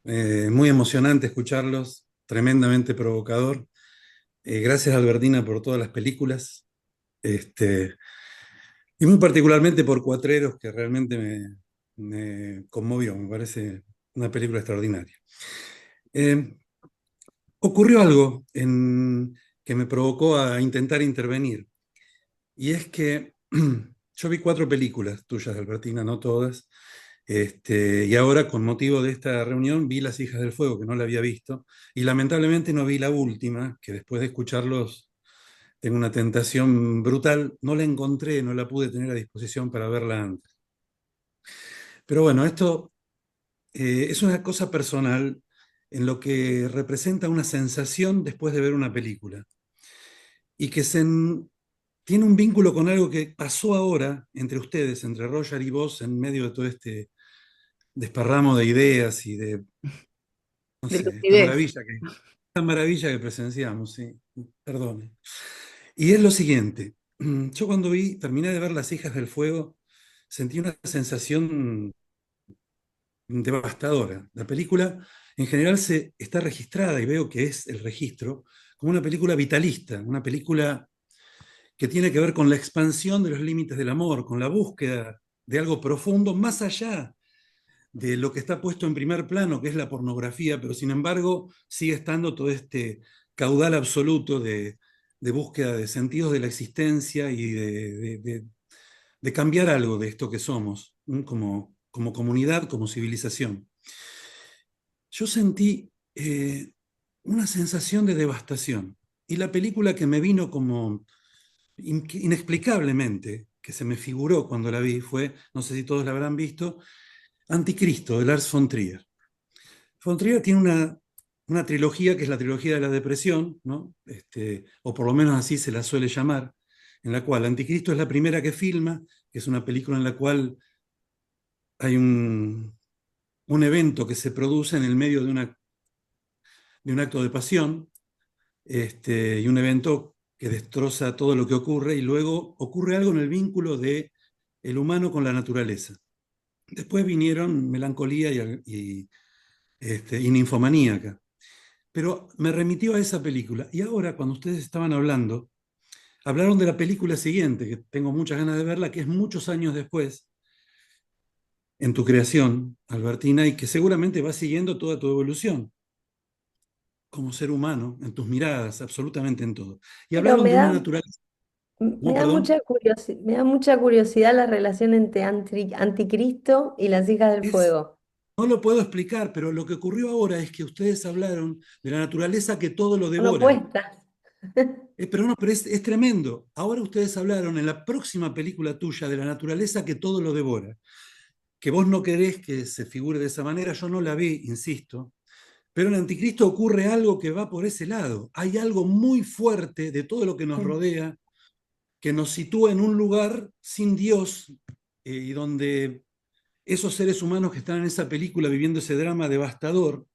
Muy emocionante escucharlos, tremendamente provocador. Gracias, Albertina, por todas las películas. Este, y muy particularmente por Cuatreros, que realmente me conmovió. Me parece una película extraordinaria. Eh, Ocurrió algo que me provocó a intentar intervenir. Y es que yo vi 4 películas tuyas, Albertina, no todas. Y ahora, con motivo de esta reunión, vi Las Hijas del Fuego, que no la había visto. Y lamentablemente no vi la última, que después de escucharlos tengo una tentación brutal. No la encontré, no la pude tener a disposición para verla antes. Pero bueno, esto es una cosa personal en lo que representa una sensación después de ver una película. Y que tiene un vínculo con algo que pasó ahora entre ustedes, entre Roger y vos, en medio de todo este desparramo de ideas y de, no De sé, lucidez. esta maravilla que presenciamos, sí, perdone. Y es lo siguiente, yo cuando terminé de ver Las Hijas del Fuego, sentí una sensación devastadora. La película en general está registrada, y veo que es el registro, como una película vitalista, una película que tiene que ver con la expansión de los límites del amor, con la búsqueda de algo profundo, más allá de lo que está puesto en primer plano, que es la pornografía, pero sin embargo sigue estando todo este caudal absoluto de búsqueda de sentidos de la existencia y de cambiar algo de esto que somos, ¿no? Como comunidad, como civilización. Yo sentí una sensación de devastación, y la película que me vino como inexplicablemente, que se me figuró cuando la vi, fue, no sé si todos la habrán visto, Anticristo, de Lars von Trier. Von Trier tiene una trilogía que es la trilogía de la depresión, ¿no? O por lo menos así se la suele llamar, en la cual Anticristo es la primera que filma, que es una película en la cual hay un evento que se produce en el medio de un acto de pasión, y un evento que destroza todo lo que ocurre, y luego ocurre algo en el vínculo de el humano con la naturaleza. Después vinieron Melancolía y Ninfomaníaca. Pero me remitió a esa película. Y ahora, cuando ustedes estaban hablando, hablaron de la película siguiente, que tengo muchas ganas de verla, que es muchos años después, en tu creación, Albertina, y que seguramente va siguiendo toda tu evolución como ser humano, en tus miradas, absolutamente en todo. Y Pero hablaron de una naturaleza. me No, da perdón. me da mucha curiosidad la relación entre Anticristo y las hijas del Es, fuego. no lo puedo explicar, pero lo que ocurrió ahora es que ustedes hablaron de la naturaleza que todo lo Son devora. opuestas. Pero no, pero es tremendo. Ahora ustedes hablaron en la próxima película tuya de la naturaleza que todo lo devora. Que vos no querés que se figure de esa manera, yo no la vi, insisto. Pero en Anticristo ocurre algo que va por ese lado. Hay algo muy fuerte de todo lo que nos Sí. rodea que nos sitúa en un lugar sin Dios, y donde esos seres humanos que están en esa película viviendo ese drama devastador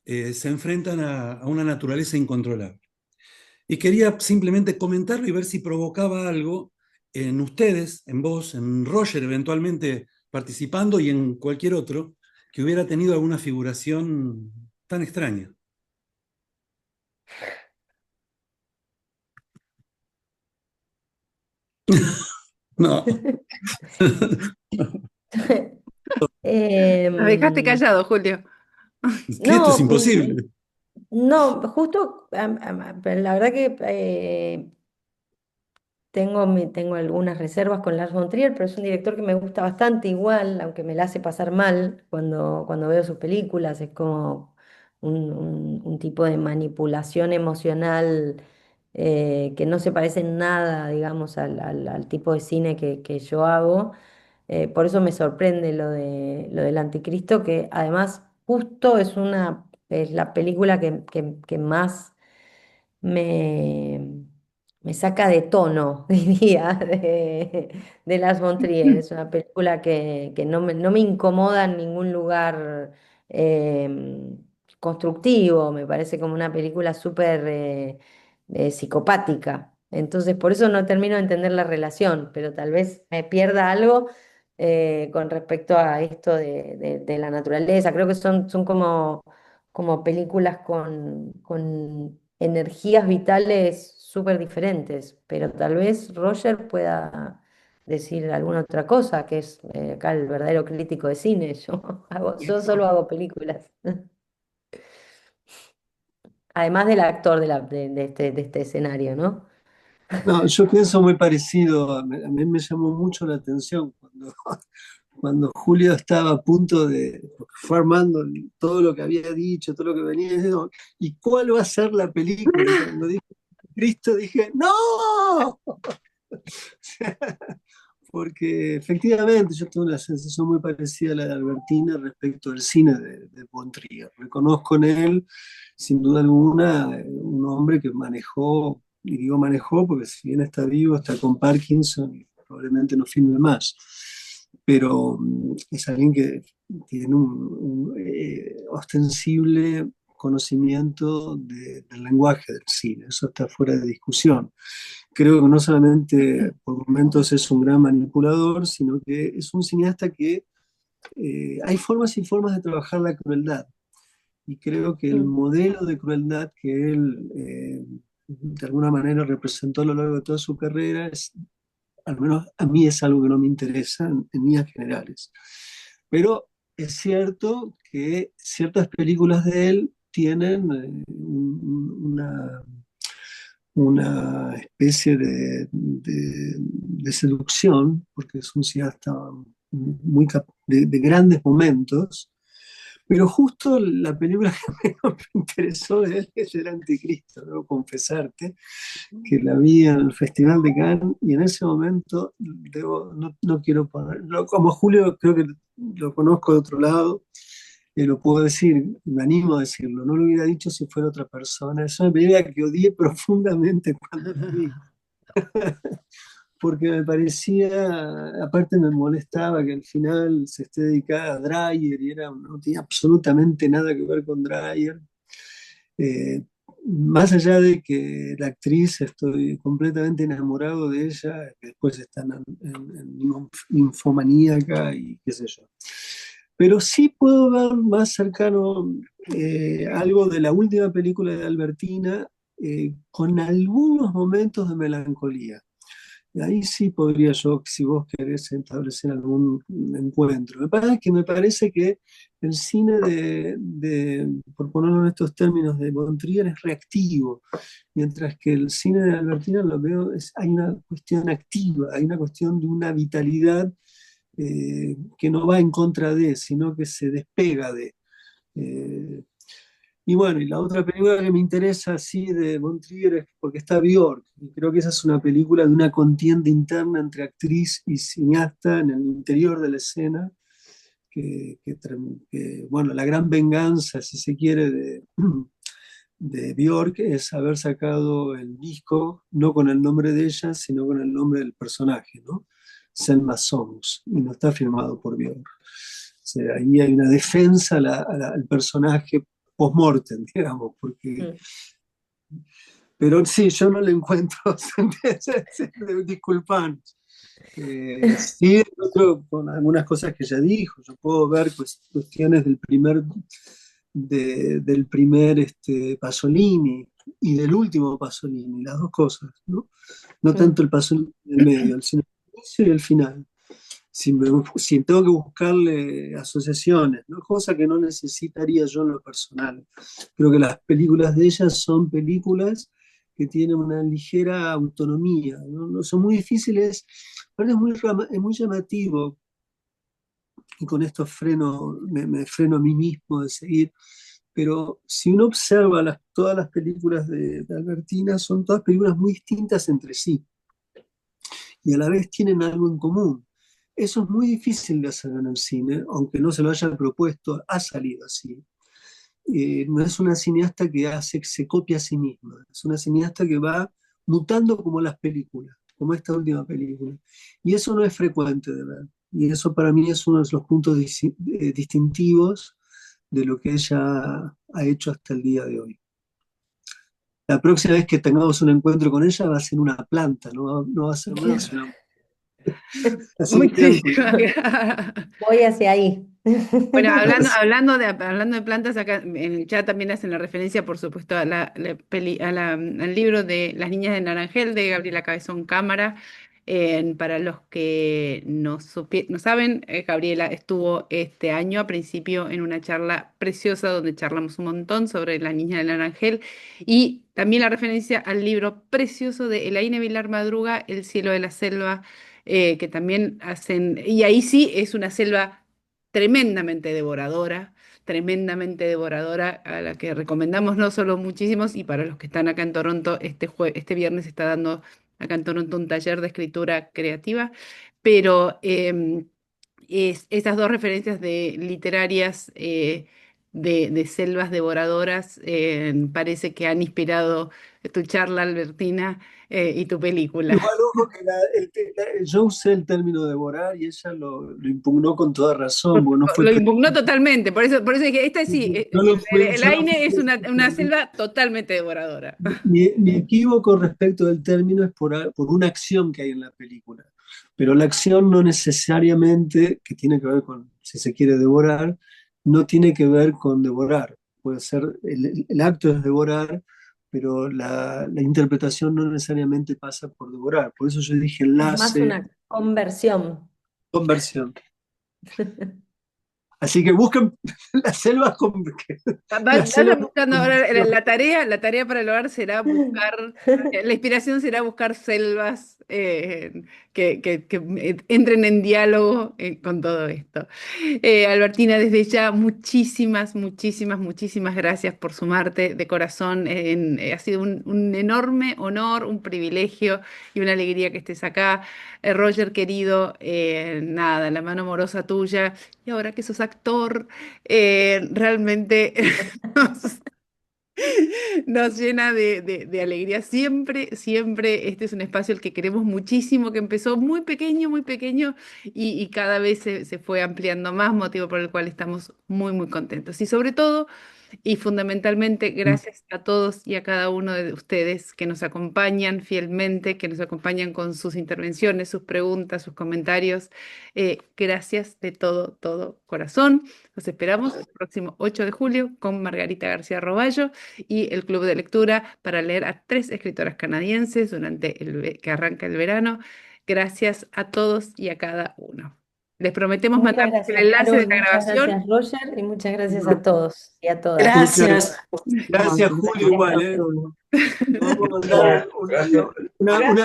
se enfrentan a una naturaleza incontrolable. Y quería simplemente comentarlo y ver si provocaba algo en ustedes, en vos, en Roger eventualmente participando y en cualquier otro que hubiera tenido alguna figuración tan extraña. No, La dejaste Em, callado, Julio. es que esto es no, imposible. no, justo, pero la verdad que tengo algunas reservas con Lars von Trier, pero es un director que me gusta bastante igual, aunque me la hace pasar mal cuando veo sus películas. Es como un tipo de manipulación emocional que no se parece en nada, digamos, al tipo de cine que yo hago. Por eso me sorprende lo del Anticristo, que además justo es la película que más me, me saca de tono, diría, de Lars von Trier. Es una película que no me incomoda en ningún lugar constructivo, me parece como una película súper psicopática. Entonces, por eso no termino de entender la relación, pero tal vez me pierda algo con respecto a esto de la naturaleza. Creo que son como películas con energías vitales súper diferentes, pero tal vez Roger pueda decir alguna otra cosa, que es acá el verdadero crítico de cine. Yo solo hago películas. Además del actor de este escenario, ¿no? No, yo pienso muy parecido. A mí me llamó mucho la atención cuando Julio estaba a punto de, porque fue armando todo lo que había dicho, todo lo que venía diciendo, ¿y cuál va a ser la película? Y cuando dije Cristo dije, ¡no! Porque efectivamente yo tuve una sensación muy parecida a la de Albertina respecto al cine de Von Trier. Reconozco en él, sin duda alguna, un hombre que manejó, y digo manejó porque si bien está vivo, está con Parkinson y probablemente no filme más, pero es alguien que tiene un ostensible conocimiento del lenguaje del cine, eso está fuera de discusión. Creo que no solamente por momentos es un gran manipulador, sino que es un cineasta que hay formas y formas de trabajar la crueldad. Y creo que el Mm, modelo de crueldad que él de alguna manera representó a lo largo de toda su carrera, al menos a mí es algo que no me interesa en líneas generales. Pero es cierto que ciertas películas de él tienen una especie de seducción, porque es un cineasta de grandes momentos, pero justo la película que menos me interesó de él es El Anticristo, debo confesarte, que la vi en el Festival de Cannes y en ese momento no quiero poner, como Julio creo que lo conozco de otro lado, lo puedo decir, me animo a decirlo, no lo hubiera dicho si fuera otra persona. Es una película que odié profundamente cuando la vi, porque me parecía, aparte me molestaba que al final se esté dedicada a Dreyer y no tenía absolutamente nada que ver con Dreyer. Eh, Más allá de que la actriz estoy completamente enamorado de ella, que después está en Ninfomaníaca y qué sé yo. Pero sí puedo ver más cercano algo de la última película de Albertina, con algunos momentos de melancolía. Y ahí sí podría yo, si vos querés establecer algún encuentro. Me parece que el cine por ponerlo en estos términos, de Von Trier es reactivo, mientras que el cine de Albertina lo veo, hay una cuestión activa, hay una cuestión de una vitalidad que no va en contra de, sino que se despega de. Eh, y bueno, y la otra película que me interesa así de Von Trier es porque está Björk, y creo que esa es una película de una contienda interna entre actriz y cineasta en el interior de la escena, bueno, la gran venganza, si se quiere, de Björk es haber sacado el disco no con el nombre de ella, sino con el nombre del personaje, ¿no? Selma Songs, y no está firmado por Björk. O sea, ahí hay una defensa al personaje post-mortem, digamos, porque... mm. Pero sí, yo no le encuentro, disculpanos. Sí, con algunas cosas que ella dijo, yo puedo ver cuestiones del primer Pasolini, y del último Pasolini, las dos cosas, ¿no? No Mm. tanto el Pasolini del medio, sino el inicio y el final. Si tengo que buscarle asociaciones, ¿no? Cosa que no necesitaría yo en lo personal. Creo que las películas de ella son películas que tienen una ligera autonomía, ¿no? No son muy difíciles, pero es muy llamativo, y con esto me freno a mí mismo de seguir, pero si uno observa todas las películas de Albertina, son todas películas muy distintas entre sí y a la vez tienen algo en común. Eso es muy difícil de hacer en el cine, aunque no se lo haya propuesto, ha salido así. No es una cineasta que se copia a sí misma, es una cineasta que va mutando como las películas, como esta última película. Y eso no es frecuente de ver. Y eso para mí es uno de los puntos distintivos de lo que ella ha hecho hasta el día de hoy. La próxima vez que tengamos un encuentro con ella va a ser una planta, no va a ser más una... Así que Muchísimas gracias. Voy hacia ahí. Bueno, hablando de plantas, acá en el chat también hacen la referencia, por supuesto, a al libro de Las Niñas de Naranjel de Gabriela Cabezón Cámara. Para los que no saben, Gabriela estuvo este año a principio en una charla preciosa donde charlamos un montón sobre Las Niñas de Naranjel y también la referencia al libro precioso de Elaine Vilar Madruga, El cielo de la selva, que también hacen, y ahí sí es una selva tremendamente devoradora, a la que recomendamos no solo muchísimos, y para los que están acá en Toronto, este viernes está dando acá en Toronto un taller de escritura creativa, pero esas dos referencias de literarias de selvas devoradoras parece que han inspirado tu charla, Albertina, y tu película. igual, ojo, que yo usé el término devorar y ella lo impugnó con toda razón, porque no fue Lo impugnó totalmente, por eso dije, esta sí, yo no fui- el yo no Aine es fui- una selva totalmente devoradora. mi equívoco respecto del término es por una acción que hay en la película, pero la acción no necesariamente, que tiene que ver con, si se quiere devorar, no tiene que ver con devorar. Puede ser, el acto es devorar, pero la interpretación no necesariamente pasa por devorar. Por eso yo dije Es más enlace, una conversión. conversión. Así que busquen las selvas con... Las selvas Vayan buscando ahora la tarea para el hogar será buscar, la inspiración será buscar selvas que entren en diálogo con todo esto. Albertina, desde ya muchísimas gracias por sumarte de corazón. Ha sido un enorme honor, un privilegio y una alegría que estés acá. Roger, querido, nada, la mano amorosa tuya. Y ahora que sos actor, realmente nos, nos llena de alegría. Siempre este es un espacio al que queremos muchísimo, que empezó muy pequeño y cada vez se fue ampliando más, motivo por el cual estamos muy contentos. Y sobre todo, y fundamentalmente, gracias a todos y a cada uno de ustedes que nos acompañan fielmente, que nos acompañan con sus intervenciones, sus preguntas, sus comentarios. Gracias de todo corazón. Los esperamos el próximo 8 de julio con Margarita García Roballo y el Club de Lectura para leer a 3 escritoras canadienses durante que arranca el verano. Gracias a todos y a cada uno. Les prometemos Muchas mandarles el gracias, enlace de Carol, la muchas grabación. gracias, Roger, y muchas gracias a todos y a todas. Gracias. Gracias, Julio, igual, ¿eh? Vamos a mandar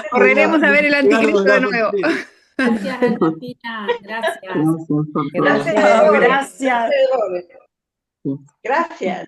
Correremos a ver el regalo anticristo de Apple nuevo. TV. Gracias, Albertina. Gracias. Gracias por todo. Gracias. Gracias. Gracias. Gracias.